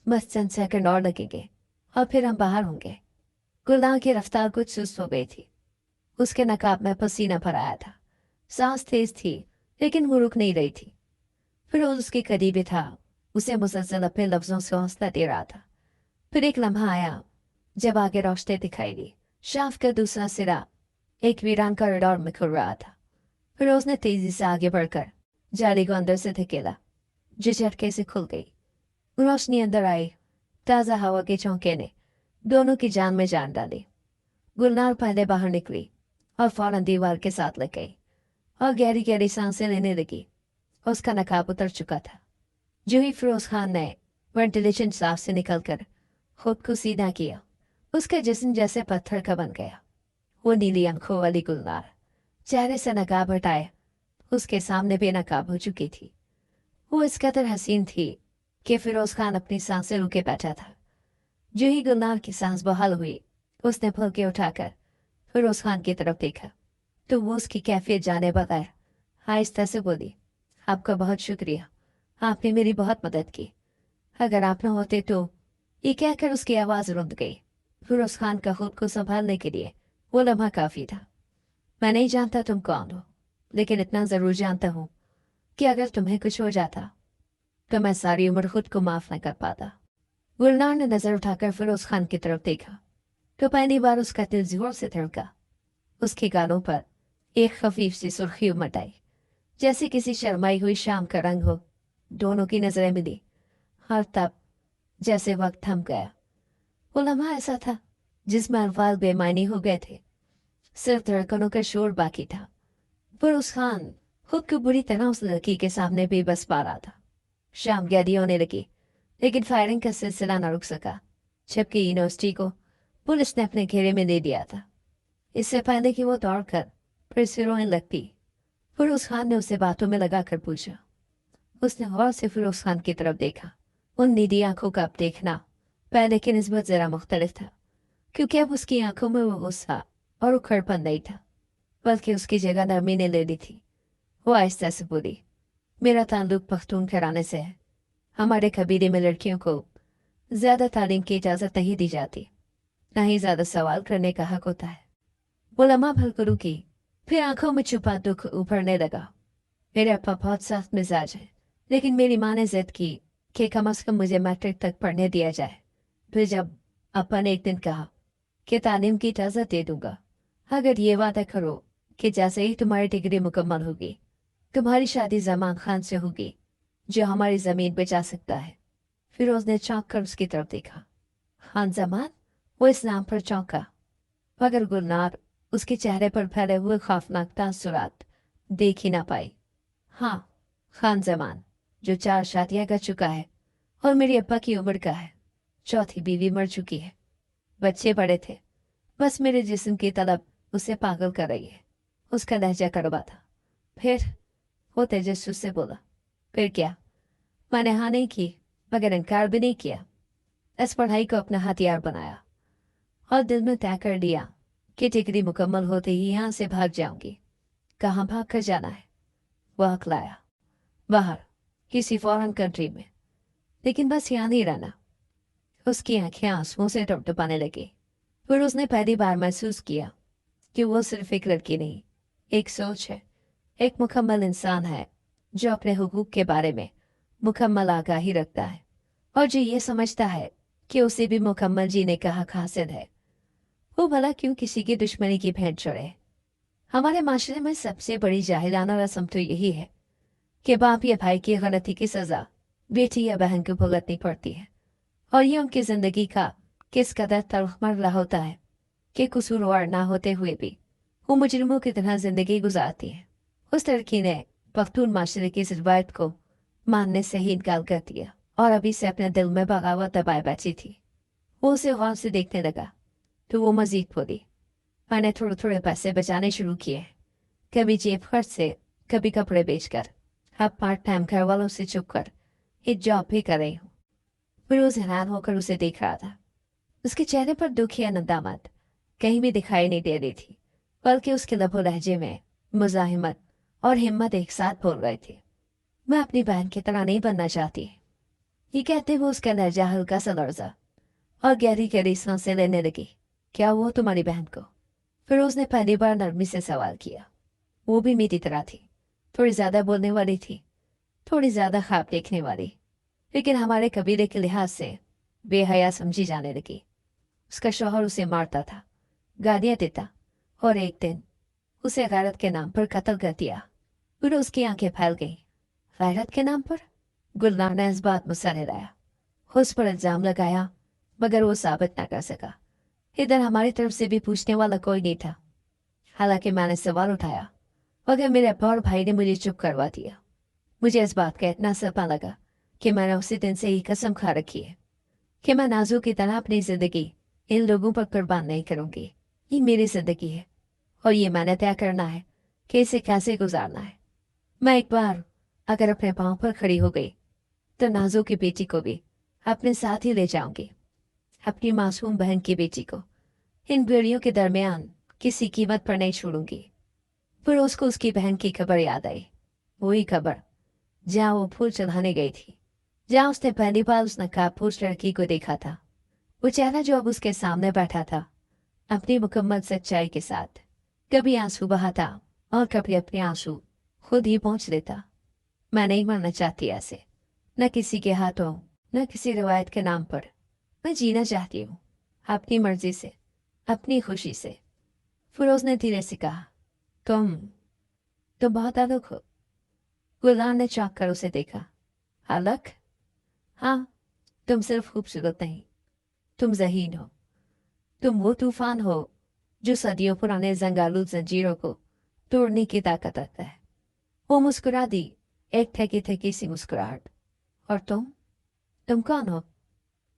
बस चंद सेकंड और लगेंगे और फिर हम बाहर होंगे। गुलदार की रफ्तार कुछ सुस्त हो गई थी। उसके नकाब में पसीना भर आया था। सांस तेज थी, लेकिन वो रुक नहीं रही थी। फिरोज उसके करीब ही था, उसे मुसलसल अपने लफ्जों से हौसला दे रहा था। फिर एक लम्हा आया जब आगे रोशनी दिखाई दी। शाफ्ट का दूसरा सिरा एक वीरान कॉरिडोर में खुल रहा था। फिरोज ने तेजी से आगे बढ़कर जाली को अंदर से धकेला, जो झटके से खुल गई। रोशनी अंदर आई। ताज़ा हवा के झोंके ने दोनों की जान में जान डाली। गुलनार पहले बाहर निकली और फौरन दीवार के साथ लग गई और गहरी गहरी सांसें लेने लगी। उसका नकाब उतर चुका था। जो ही फिरोज खान ने वेंटिलेशन शाफ्ट से निकलकर खुद को सीधा किया, उसका जिस्म जैसे पत्थर का बन गया। वो नीली आंखों वाली गुलनार चेहरे से नकाब हटाए उसके सामने बेनकाब हो चुकी थी। वो इस कदर हसीन थी कि फिरोज खान अपनी सांसें रुके बैठा था। जो ही गुलनार की सांस बहाल हुई, उसने पलकें उठाकर फिरोज खान की तरफ देखा तो वो उसकी कैफियत जाने बगैर आहिस्ता से बोली, आपका बहुत शुक्रिया, आपने मेरी बहुत मदद की। अगर आप न होते तो। ये कहकर उसकी आवाज़ रुंध गई। फिरोज खान का खुद को संभालने के लिए वो लम्हा काफ़ी था। मैं नहीं जानता तुम कौन हो, लेकिन इतना ज़रूर जानता हूँ कि अगर तुम्हें कुछ हो जाता तो मैं सारी उम्र खुद को माफ़ न कर पाता। गुलनार ने नज़र उठाकर फिरोज खान की तरफ देखा तो पहली बार उसका दिल जोर से धड़का। उसके गालों पर एक खफीफ सी सुर्खी उमड़ आई, जैसे किसी शर्माई हुई शाम का रंग हो। दोनों की नजरें मिली और तब जैसे वक्त थम गया। वो लम्हा ऐसा था जिसमें अल्फाज बेमानी हो गए थे, सिर्फ धड़कनों का शोर बाकी था। फिरोज खान खुद को बुरी तरह उस लड़की के सामने बेबस पा रहा था। शाम गहरी होने लगी, लेकिन फायरिंग का सिलसिला न रुक सका, जबकि यूनिवर्सिटी को पुलिस ने अपने घेरे में ले लिया था। इससे पहले कि वो दौड़कर फिर से रोने लगती, फिरोज खान ने उसे बातों में लगाकर पूछा। उसने गौर से फिरोज खान की तरफ देखा। उन नीली आंखों का अब देखना पहले की निस्बत जरा मुख्तलिफ था, क्योंकि अब उसकी आंखों में वो गुस्सा और उखड़पन नहीं था, बल्कि उसकी जगह नरमी ने ले ली थी। वो आहिस्ता से बोली, मेरा ताल्लुक पख्तून घराने से है। हमारे कबीले में लड़कियों को ज्यादा तालीम की इजाज़त नहीं दी जाती, न ही ज्यादा सवाल करने का हक होता है। वो लम्हा भर को रुकी, फिर आंखों में छुपा दुख उभरने लगा। मेरे अप्पा बहुत सख्त मिजाज है, लेकिन मेरी माँ ने जिद की कि कम अज कम मुझे मैट्रिक तक पढ़ने दिया जाए। फिर जब अप्पा ने एक दिन कहा कि तालीम की इजाज़त दे दूंगा अगर ये वादा करो कि जैसे ही तुम्हारी डिग्री मुकम्मल होगी तुम्हारी शादी जमान खान से होगी, जो हमारी ज़मीन पे जा सकता है। फिरोज ने चौंक कर उसकी तरफ देखा। खान जमान? वो इस नाम पर चौंका, मगर गुलनार उसके चेहरे पर फैले हुए खौफनाक तासुरात देख ही ना पाई। हाँ, खान जमान, जो 4 शादियां कर चुका है और मेरी अब्बा की उम्र का है। चौथी बीवी मर चुकी है। बच्चे बड़े थे, बस मेरे जिस्म की तलब उसे पागल कर रही है। उसका लहजा कड़वा था। फिर वो तेजस्वी से बोला, फिर क्या? मैंने हाँ नहीं की, मगर इनकार भी नहीं किया। इस पढ़ाई को अपना हथियार बनाया और दिल में तय कर लिया कि डिग्री मुकम्मल होते ही यहाँ से भाग जाऊंगी। कहाँ भाग कर जाना है? वह हकलाया, बाहर, किसी फॉरेन कंट्री में, लेकिन बस यहाँ नहीं रहना। उसकी आंखें आंसुओं से टपटपाने लगी। फिर उसने पहली बार महसूस किया कि वो सिर्फ एक लड़की नहीं, एक सोच है, एक मुकम्मल इंसान है, जो अपने हुकूक के बारे में मुकम्मल आगाही रखता है और जो ये समझता है कि उसे भी मुकम्मल जीने का हक हासिल है। वो भला क्यों किसी की दुश्मनी की भेंट चढ़े? हमारे माशरे में सबसे बड़ी जाहिलाना रस्म तो यही है कि बाप या भाई की गलती की सज़ा बेटी या बहन को भुगतनी पड़ती है, और ये उनकी ज़िंदगी का किस कदर तल्ख मरला होता है कि कसूरवार ना होते हुए भी वो मुजरिमों की तरह ज़िंदगी गुजारती है। उस लड़की ने पख्तून माशरे की इस रवायत को मानने से ही इनकार कर दिया। और अभी से अपने दिल में बगावत दबाए बैठी थी। वो उसे गौर से देखने लगा तो वो मजीद बोली, मैंने थोड़े थोड़े पैसे बचाने शुरू किए, कभी जेब खर्च से, कभी कपड़े बेचकर, अब पार्ट टाइम घर वालों से चुप कर एक जॉब भी कर रही हूँ। फिरोज हैरान होकर उसे देख रहा था। उसके चेहरे पर दुख या नदामत कहीं भी दिखाई नहीं दे रही थी, बल्कि उसके लबो लहजे में मुजाहिमत और हिम्मत एक साथ बोल रहे थे। मैं अपनी बहन की तरह नहीं बनना चाहती। ये कहते हुए उसका लहजा हल्का सा लर्जा और गहरी गहरी सांसें लेने लगी। क्या वो तुम्हारी बहन को? फिरोज ने पहली बार नरमी से सवाल किया। वो भी मेरी तरह थी, थोड़ी ज्यादा बोलने वाली थी, थोड़ी ज्यादा ख्वाब देखने वाली, लेकिन हमारे कबीले के लिहाज से बेहया समझी जाने लगी। उसका शौहर उसे मारता था, गालियां देता, और एक दिन उसे गैरत के नाम पर कत्ल कर दिया। फिर उसकी आंखें फैल गईं। गैरत के नाम पर? गुलनार ने इस बात मुझसे हिलाया, उस पर इल्जाम लगाया, मगर वो साबित न कर सका। इधर हमारी तरफ से भी पूछने वाला कोई नहीं था। हालांकि मैंने सवाल उठाया, मगर मेरे अब्बा और भाई ने मुझे चुप करवा दिया। मुझे इस बात का इतना सपना लगा कि मैंने उसी दिन से ही कसम खा रखी है कि मैं नाजू की तरह अपनी जिंदगी इन लोगों पर कुर्बान नहीं करूंगी। ये मेरी जिंदगी है और ये मैंने तय करना है कि इसे कैसे गुजारना है। मैं एक बार अगर अपने पाँव पर खड़ी हो गई तो नाजू की बेटी को भी अपने साथ ही ले जाऊंगी, अपनी मासूम बहन की बेटी को इन बेड़ियों के दरमियान किसी कीमत पर नहीं छोड़ूंगी। फिर उसको उसकी बहन की खबर याद आई, वही खबर जहाँ वो फूल चढ़ाने गई थी, जहाँ उसने पहली बार उस नकाबपोश लड़की को देखा था। वो चेहरा जो अब उसके सामने बैठा था, अपनी मुकम्मल सच्चाई के साथ। कभी आंसू बहाता और कभी अपने आंसू खुद ही पहुंच लेता। मैं नहीं मरना चाहती ऐसे, न किसी के हाथों, न किसी रिवायत के नाम पर। मैं जीना चाहती हूँ अपनी मर्जी से, अपनी खुशी से। फिरोज ने धीरे से कहा, तुम बहुत अलग हो। गुलजार ने चौंक कर उसे देखा। अलग? हाँ, तुम सिर्फ खूबसूरत नहीं, तुम ज़हीन हो। तुम वो तूफान हो जो सदियों पुराने जंगालू जंजीरों को तोड़ने की ताकत रखता है। वो मुस्कुरा दी, एक ठेकी ठेकी सी मुस्कुराहट। और तुम कौन हो?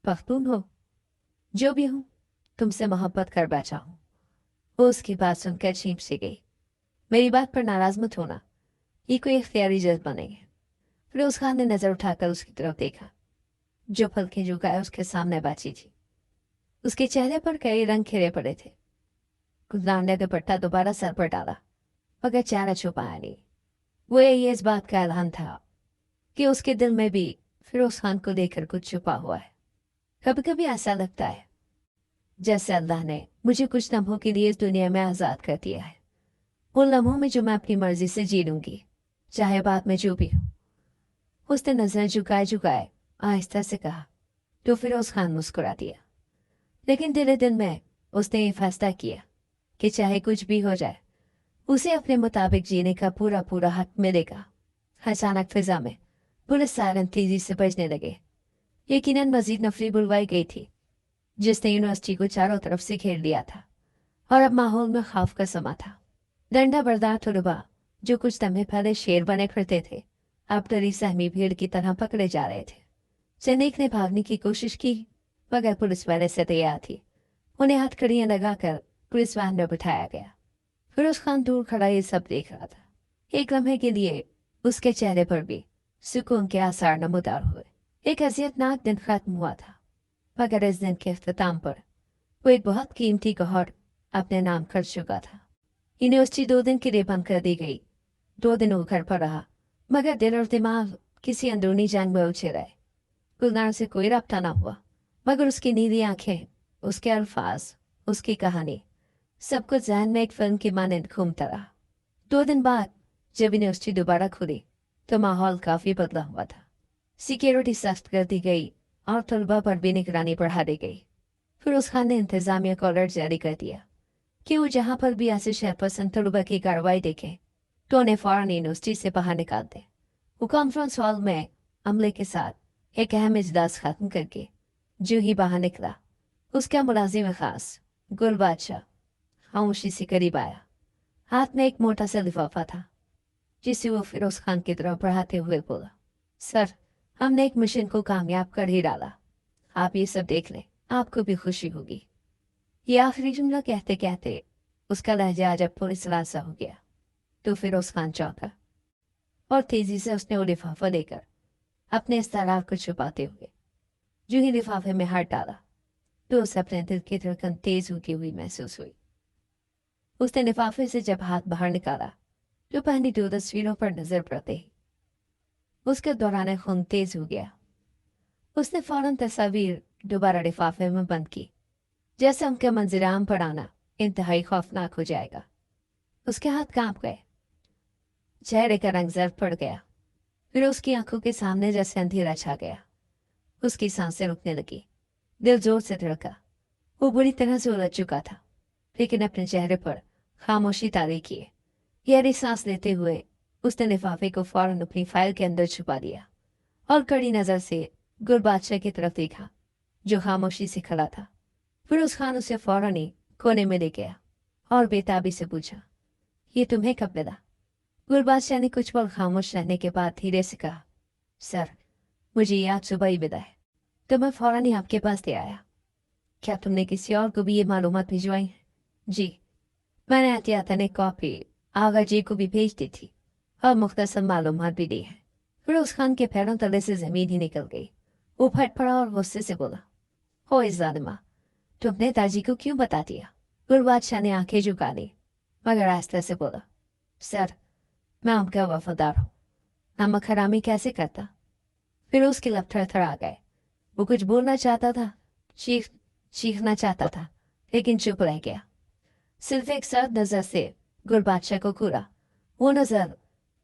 पख्तून हो? जो भी हूँ, तुमसे मोहब्बत कर बैठा हूँ। वो उसकी बात सुनकर चीप सी गई। मेरी बात पर नाराज मत होना, ये कोई इख्तियारी जज्बा नहीं है। फिरोज खान ने नजर उठाकर उसकी तरफ देखा, जो पलकें झुकाए उसके सामने बैठी थी। उसके चेहरे पर कई रंग खिले पड़े थे। गुलजार ने दुपट्टा दोबारा सर पर डाला, मगर चेहरा छुपाया नहीं। वो ये इस बात का ऐलान था कि उसके दिल में भी फिरोज खान को लेकर कुछ छुपा हुआ है। कभी कभी ऐसा लगता है जैसे अल्लाह ने मुझे कुछ लम्हों के लिए इस दुनिया में आज़ाद कर दिया है, उन लम्हों में जो मैं अपनी मर्जी से जी लूंगी, चाहे बाद में जो भी हो। उसने नजर झुकाए झुकाए आहिस्ता से कहा, तो फिरोज खान मुस्कुरा दिया। लेकिन दिल दिल में उसने ये फैसला किया कि चाहे कुछ भी हो जाए, उसे अपने मुताबिक जीने का पूरा पूरा हक मिलेगा। अचानक फिजा में पुलिस सायरन तेजी से बजने लगे। यकीनन मजीद नफरी बुलवाई गई थी, जिसने यूनिवर्सिटी को चारों तरफ से घेर लिया था और अब माहौल में खौफ का समा था। डंडा बरदार तुलबा जो कुछ लम्हे पहले शेर बने फिरते थे, अब डरी सहमी भीड़ की तरह पकड़े जा रहे थे। सैनिक ने भागने की कोशिश की, मगर पुलिस पहले से तैयार थी। उन्हें हथकड़ियां लगाकर पुलिस वैन में बिठाया गया। फिरोज खान दूर खड़ा ये सब देख रहा था। एक लम्हे के लिए उसके चेहरे पर भी सुकून के आसार नमूदार हुए। एक अजियतनाक दिन खत्म हुआ था, मगर इस दिन के अख्ताम पर वो एक बहुत कीमती गौहर अपने नाम कर चुका था। यूनिवर्सिटी 2 दिन के लिए बंद कर दी गई। 2 दिन वो घर पर रहा, मगर दिल और दिमाग किसी अंदरूनी जंग में उलझे रहे। गुलजार से कोई रब्ता ना हुआ, मगर उसकी नीली आंखें, उसके अल्फाज, उसकी कहानी, सब कुछ जहन में एक फिल्म की मानंद घूमता रहा। 2 दिन बाद जब यूनिवर्सिटी दोबारा खुली तो माहौल काफी बदला हुआ था। सिक्योरिटी सख्त कर दी गई और तलबा पर भी निगरानी बढ़ा दी गई। फिरोज खान ने इंतजामिया को अलर्ट जारी कर दिया कि वो जहाँ पर भी ऐसे शहरपसंद तलबा की कार्रवाई देखे तो उन्हें फौरन यूनिवर्सिटी से बाहर निकाल दे। वो कॉन्फ्रेंस हॉल में अमले के साथ एक अहम इजलास खत्म करके जो ही बाहर निकला, उसका मुलाजिम खास गुल बादशाह खामोशी से करीब आया। हाथ में एक मोटा सा लिफाफा था, जिसे वो फिरोज खान की तरफ बढ़ाते हुए बोला, सर, हमने एक मिशन को कामयाब कर ही डाला, आप ये सब देख लें, आपको भी खुशी होगी। ये आखिरी जुमला कहते कहते उसका लहजा जब पूरी सलासा हो गया तो फिरोज खान चौंका और तेजी से उसने वो लिफाफा लेकर अपने इस्तारार को छुपाते हुए जो ही लिफाफे में हाथ डाला तो उसे अपने दिल की धड़कन तेज होती हुई महसूस हुई। उसने लिफाफे से जब हाथ बाहर निकाला तो पहली 2 तस्वीरों पर नजर पड़ते ही उसके दौरान खून तेज हो गया। उसने फौरन तस्वीर दोबारा लिफाफे में बंद की, जैसे उनके मंजिराम पर आना इंतहाई खौफनाक हो जाएगा। उसके हाथ कांप गए, चेहरे का रंग जर्द पड़ गया, फिर उसकी आंखों के सामने जैसे अंधेरा छा गया। उसकी सांसें रुकने लगी, दिल जोर से धड़का। वो बुरी तरह से उलझ चुका था, लेकिन अपने चेहरे पर खामोशी तारी किए गहरी सांस लेते हुए उसने लिफाफे को फौरन अपनी फाइल के अंदर छुपा दिया और कड़ी नजर से गुल बादशाह की तरफ देखा जो खामोशी से खड़ा था। फिरोज खान उसे फौरन ही कोने में ले गया और बेताबी से पूछा, ये तुम्हें कब मिला? गुल बादशाह ने कुछ पल खामोश रहने के बाद धीरे से कहा, सर मुझे ये आज सुबह ही मिला है, तो मैं फौरन ही आपके पास ले आया। क्या तुमने किसी और को भी ये मालूमात भिजवाई है? जी, मैंने एहतियातन एक कॉपी आगा जी को भी भेज दी थी और मुख्तसर मालूमात भी दी है। फिरोज खान के पैरों तले से जमीन ही निकल गई। वो फट पड़ा और गुस्से से बोला, हो इस जालिमा, तुमने ताजी को क्यों बता दिया? गुल बादशाह ने आंखें झुका ली मगर आस्ते से बोला, सर मैं उनका वफादार हूँ, नमक हरामी कैसे करता? फिर उसके लब थरथरा गए। वो कुछ बोलना चाहता था, चीखना चाहता था, लेकिन चुप रह गया। सिर्फ एक सर्द नजर से गुल बादशाह को घूरा, वो नजर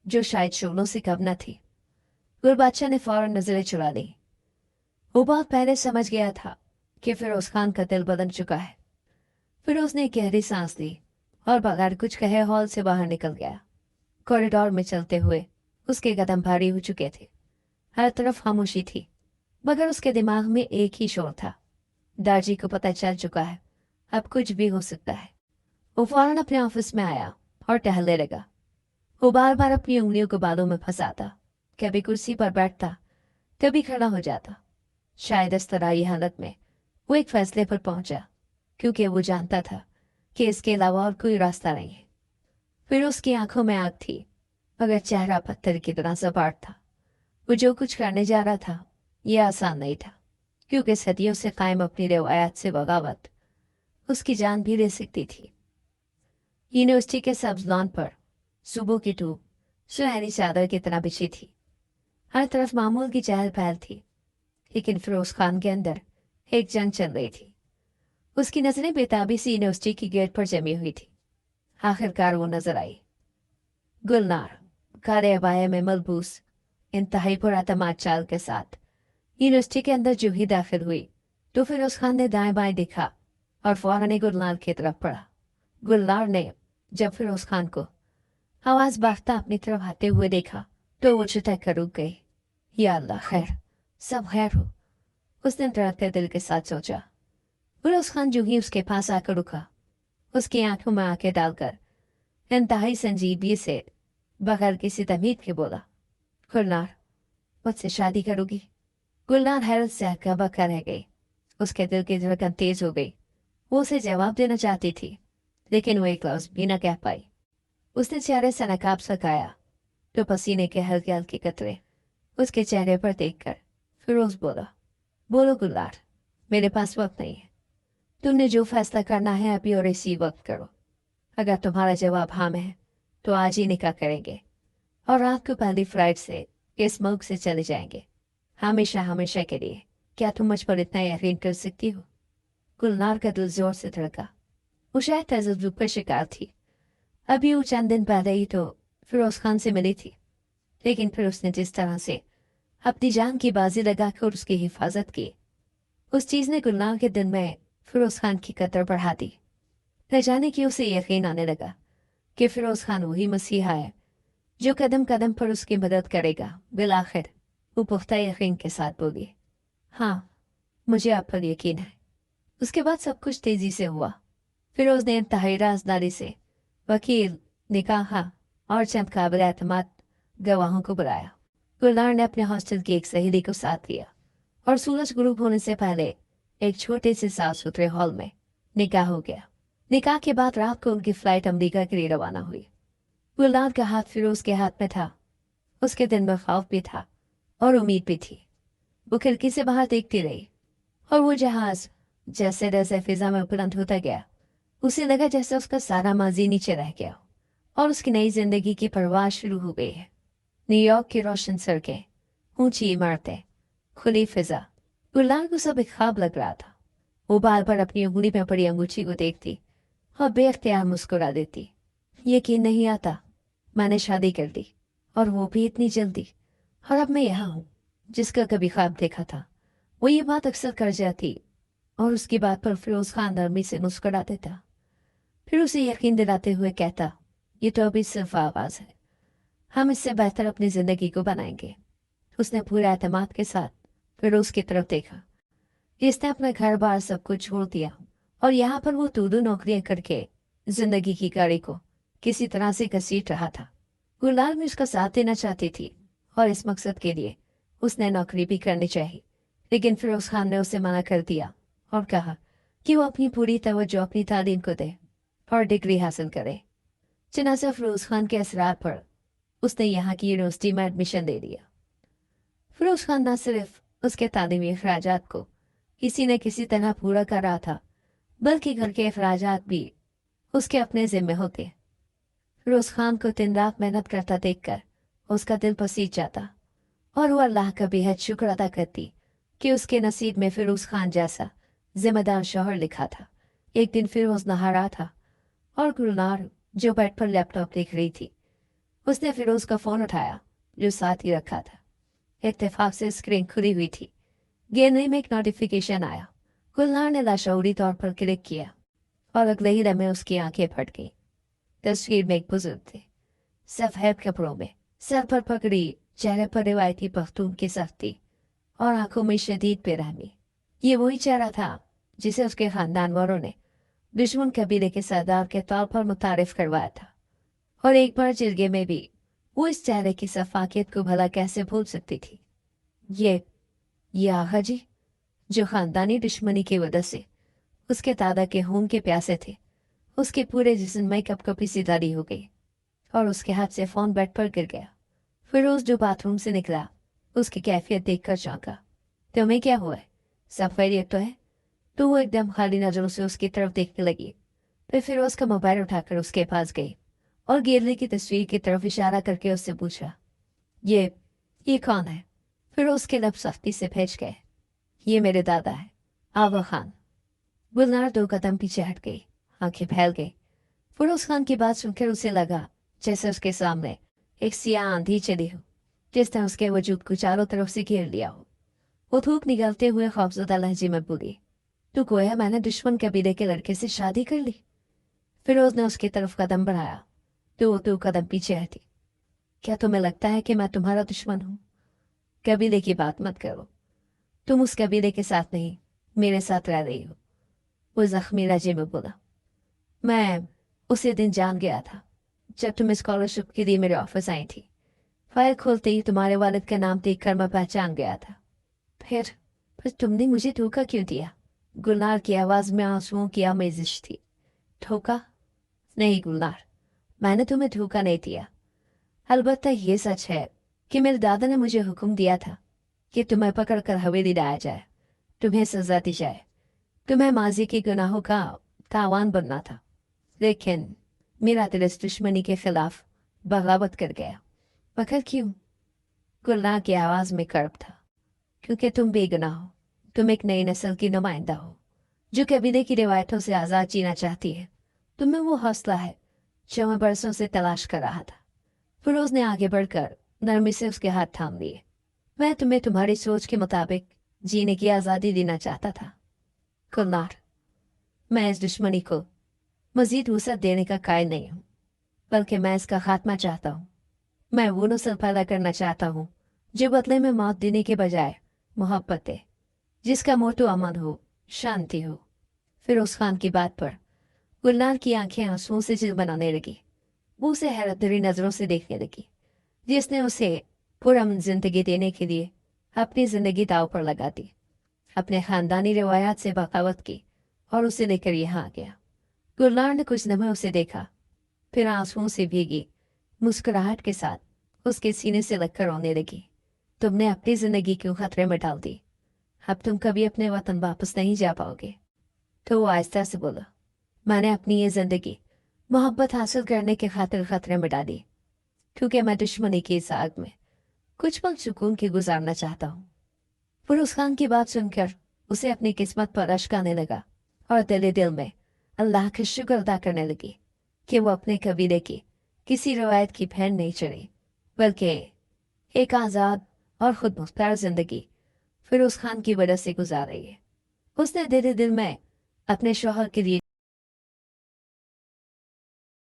जो शायद शोलों से कम न थी। गुल बादशाह ने फौरन नजरें चुरा ली। वो बहुत पहले समझ गया था कि फिरोज खान का दिल बदल चुका है। फिरोज ने गहरी सांस ली और बगैर कुछ कहे हॉल से बाहर निकल गया। कॉरिडोर में चलते हुए उसके कदम भारी हो चुके थे। हर तरफ खामोशी थी, मगर उसके दिमाग में एक ही शोर था, दाजी को पता चल चुका है, अब कुछ भी हो सकता है। वो फौरन अपने ऑफिस में आया और टहलने लगा। वो बार बार अपनी उंगलियों को बालों में फंसाता, कभी कुर्सी पर बैठता, कभी खड़ा हो जाता। शायद इस तरह की हालत में वो एक फैसले पर पहुंचा, क्योंकि वो जानता था कि इसके अलावा और कोई रास्ता नहीं है। फिर उसकी आंखों में आग थी, मगर चेहरा पत्थर की तरह सपाट था। वो जो कुछ करने जा रहा था यह आसान नहीं था, क्योंकि सदियों से कायम अपनी रिवायत से बगावत उसकी जान भी ले सकती थी। यूनिवर्सिटी के सब्ज लॉन पर सुबह की धूप सुनहरी चादर की तरह बिछी थी। हर तरफ मामूल की चहल पहल थी, लेकिन फिरोज खान के अंदर एक जंग चल रही थी। उसकी नजरें बेताबी से यूनिवर्सिटी की गेट पर जमी हुई थी। आखिरकार वो नजर आई। गुलनार काले अबाया में मलबूस इंतहाई पुरअतमाद चाल के साथ यूनिवर्सिटी के अंदर जो ही दाखिल हुई तो फिरोज खान ने दाएं बाएं देखा और फौरन गुलनार की तरफ पड़ा। गुलनार ने जब फिरोज खान को आवाज बांटता अपनी तरफ आते हुए देखा तो वो झुटक कर रुक गई। या अल्लाह, खैर, सब खैर हो, उसने डरते दिल के साथ सोचा। फिरोज खान जो ही उसके पास आकर रुका, उसकी आंखों में आंखें डालकर इंतहाई संजीदगी से बगैर किसी तमीद के बोला, गुलनार मुझसे शादी करोगी? गुलनार हैरत से हक्का बक्का रह गई। उसके दिल की धड़कन तेज हो गई। वो उसे जवाब देना चाहती थी, लेकिन वो एक लफ्ज भी न कह पाई। उसने चेहरे से नकाब सकाया तो पसीने के हल्के हल्के कतरे उसके चेहरे पर देखकर फिरोज बोला, बोलो गुलनार, मेरे पास वक्त नहीं है। तुमने जो फैसला करना है अभी और इसी वक्त करो। अगर तुम्हारा जवाब हाँ में है तो आज ही निकाह करेंगे और रात को पहली फ्लाइट से इस मुल्क से चले जाएंगे, हमेशा हमेशा के लिए। क्या तुम मुझ पर इतना यकीन कर सकती हो? गुलनार का दिल जोर से धड़का। वो शायद तजुर्बे का शिकार थी। अभी वो चंद दिन पहले ही तो फिरोज खान से मिली थी, लेकिन फिर उसने जिस तरह से अपनी जान की बाजी लगाकर उसकी हिफाजत की, उस चीज ने गुलनार के दिल में फिरोज खान की कदर बढ़ा दी। न जाने कि उसे यकीन आने लगा कि फिरोज खान वही मसीहा है जो कदम कदम पर उसकी मदद करेगा। बिलाखिर वो पुख्ता यकीन के साथ बोली, हाँ, मुझे आप पर यकीन है। उसके बाद सब कुछ तेजी से हुआ। फिरोज ने इंतहाई राजदारी से वकील, निकाह और चंद काबिल एतमाद गवाहों को बुलाया। गुलनार ने अपने हॉस्टल की एक सहेली को साथ लिया और सूरज गुरूब होने से पहले एक छोटे से साफ सुथरे हॉल में निकाह हो गया। निकाह के बाद रात को उनकी फ्लाइट अमेरिका के लिए रवाना हुई। गुलनार का हाथ फिरोज के हाथ में था। उसके दिल में खौफ भी था और उम्मीद भी थी। वो खिड़की से बाहर देखती रही और वो जहाज जैसे जैसे फिजा में बुलंद होता गया उसे लगा जैसे उसका सारा माजी नीचे रह गया और उसकी नई जिंदगी की परवाह शुरू हो गई है। न्यूयॉर्क की रोशन सड़कें, ऊंची इमारतें, खुली फिजा, गुलनार को सब एक ख्वाब लग रहा था। वो बार बार अपनी उंगली में पड़ी अंगूठी को देखती और बेख्तियार मुस्कुरा देती। यकीन नहीं आता, मैंने शादी कर ली और वो भी इतनी जल्दी, और अब मैं यहाँ हूँ जिसका कभी ख्वाब देखा था। वो ये बात अक्सर कर जाती और उसकी बात पर फिरोज खान नरमी से मुस्कुरा देता, फिर उसे यकीन दिलाते हुए कहता, ये तो अभी सिर्फ आवाज है, हम इससे बेहतर अपनी जिंदगी को बनाएंगे। उसने पूरे एतमाद के साथ फिरोज की तरफ देखा। इसने अपना घर बार सब कुछ छोड़ दिया और यहाँ पर वो दो नौकरियां करके जिंदगी की गाड़ी को किसी तरह से घसीट रहा था। गुलनार भी उसका साथ देना चाहती थी और इस मकसद के लिए उसने नौकरी भी करनी चाहिए, लेकिन फिरोज खान ने उसे मना कर दिया और कहा कि वो अपनी पूरी तवज्जो अपनी तालीम को दे और डिग्री हासिल करे। चनाचा फिरोज खान के असरार पर उसने यहाँ की यूनिवर्सिटी में एडमिशन ले लिया। फिरोज खान न सिर्फ उसके तालीमी अखराजात को किसी न किसी तरह पूरा कर रहा था, बल्कि घर के अखराजात भी उसके अपने जिम्मे होते। फिरोज खान को दिन रात मेहनत करता देखकर उसका दिल पसीज जाता और वो अल्लाह का बेहद शुक्र अदा करती कि उसके नसीब में फिरोज खान जैसा जिम्मेदार शौहर लिखा था। एक दिन फिरोज नहा रहा था और गुलनार जो बेड पर लैपटॉप देख रही थी, उसने फिरोज का फोन उठाया जो साथ ही रखा था। इत्तेफाक से स्क्रीन खुली हुई थी। गैलरी में एक नोटिफिकेशन आया। गुलनार ने लाशऊरी तौर पर क्लिक किया और अगले ही लम्हे उसकी आंखें फट गईं। तस्वीर में एक बुजुर्ग थे, सफेद कपड़ों में, सर पर पगड़ी, चेहरे पर रिवायती पख्तून की सख्ती और आंखों में शदीद बेरहमी। ये वही चेहरा था जिसे उसके खानदान वालों ने दुश्मन कबीले के सरदार के तौर पर मुतारिफ करवाया था, और एक बार जिरगे में भी वो इस चेहरे की सफाकियत को भला कैसे भूल सकती थी। ये आगा जी जो खानदानी दुश्मनी की वजह से उसके दादा के खून के प्यासे थे, उसके पूरे जिस्म में कपकपी सी दाढ़ी हो गई और उसके हाथ से फोन बेड पर गिर गया। फिरोज जो बाथरूम से निकला उसकी कैफियत देखकर चौंका। तुम्हें क्या हुआ है? सब खैरियत तो है? तो वो एकदम खाली नजरों से उसकी तरफ देखने लगी। फिर फिरोज का मोबाइल उठाकर उसके पास गई और गैलरी की तस्वीर की तरफ इशारा करके उससे पूछा, ये कौन है? फिरोज के लब सख्ती से भींच गए। ये मेरे दादा है, आगा खान। गुलनार 2 कदम पीछे हट गई, आंखें फैल गई। फिरोज खान की बात सुनकर उसे लगा जैसे उसके सामने एक सियाह आंधी चली हो जिसने उसके वजूद को चारों तरफ से घेर लिया हो। वो थूक निकालते हुए खौफजदा लहजे में बोली, तू गोया मैंने दुश्मन कबीले के लड़के से शादी कर ली? फिरोज ने उसकी तरफ कदम बढ़ाया तो 2 कदम पीछे हटी। क्या तुम्हें लगता है कि मैं तुम्हारा दुश्मन हूँ? कबीले की बात मत करो, तुम उस कबीले के साथ नहीं मेरे साथ रह रही हो। वो जख्मी लहजे में बोला, मैं उसी दिन जान गया था जब तुम स्कॉलरशिप के लिए मेरे ऑफिस आई थी। फाइल खोलते ही तुम्हारे वालिद का नाम देखकर मैं पहचान गया था। फिर तुमने मुझे धोखा क्यों दिया? गुलनार की आवाज में आंसुओं की आमेजिश थी। धोखा? नहीं गुलनार, मैंने तुम्हें धोखा नहीं दिया। अलबत्ता ये सच है कि मेरे दादा ने मुझे हुक्म दिया था कि तुम्हें पकड़कर हवेली लाया जाए, तुम्हें सजा दी जाए, तुम्हें माजी के गुनाहों का तावान बनना था। लेकिन मेरा दिल इस दुश्मनी के खिलाफ बगावत कर गया। मगर क्यों? गुलनार की आवाज में कर्ब था। क्योंकि तुम बेगुनाह हो, तुम एक नई नस्ल की नुमाइंदा हो जो कबीले की रिवायतों से आज़ाद जीना चाहती है। तुम्हें वो हौसला है जो मैं बरसों से तलाश कर रहा था। फिरोज ने आगे बढ़कर नरमी से उसके हाथ थाम लिए। मैं तुम्हें तुम्हारी सोच के मुताबिक जीने की आज़ादी देना चाहता था। गुलनार, मैं इस दुश्मनी को मजीद वसअत देने का कायल नहीं हूँ, बल्कि मैं इसका खात्मा चाहता हूँ। मैं वो नस्ल पैदा करना चाहता हूँ जो बदले में मौत देने के बजाय मोहब्बत है, जिसका मोटो अमन हो, शांति हो। फिरोज खान की बात पर गुलनार की आंखें आंसुओं से चिल बनाने लगी। वो उसे हैरत भरी नजरों से देखने लगी, जिसने उसे पुरअमन जिंदगी देने के लिए अपनी जिंदगी दांव पर लगा दी, अपने खानदानी रिवायात से बगावत की और उसे लेकर यहाँ आ गया। गुलनार ने कुछ लम्हे उसे देखा, फिर आंसुओं से भीगी मुस्कुराहट के साथ उसके सीने से लगकर रोने लगी। तुमने अपनी जिंदगी क्यों खतरे में डाल दी? अब तुम कभी अपने वतन वापस नहीं जा पाओगे। तो वो आहिस्ता से बोला, मैंने अपनी ये जिंदगी मोहब्बत हासिल करने के खातिर खतरे में डाली, क्योंकि मैं दुश्मनी की इस आग में कुछ पल सुकून के गुजारना चाहता हूँ। फिरोज खान की बात सुनकर उसे अपनी किस्मत पर अश्क आने लगा और दिल में अल्लाह का शुक्र अदा करने लगी कि वो अपने कबीले की किसी रवायत की भैन नहीं चढ़ी, बल्कि एक आज़ाद और खुद मुख्तार जिंदगी फिरोज खान की वजह से गुजार रही है। उसने दिल में अपने शौहर के लिए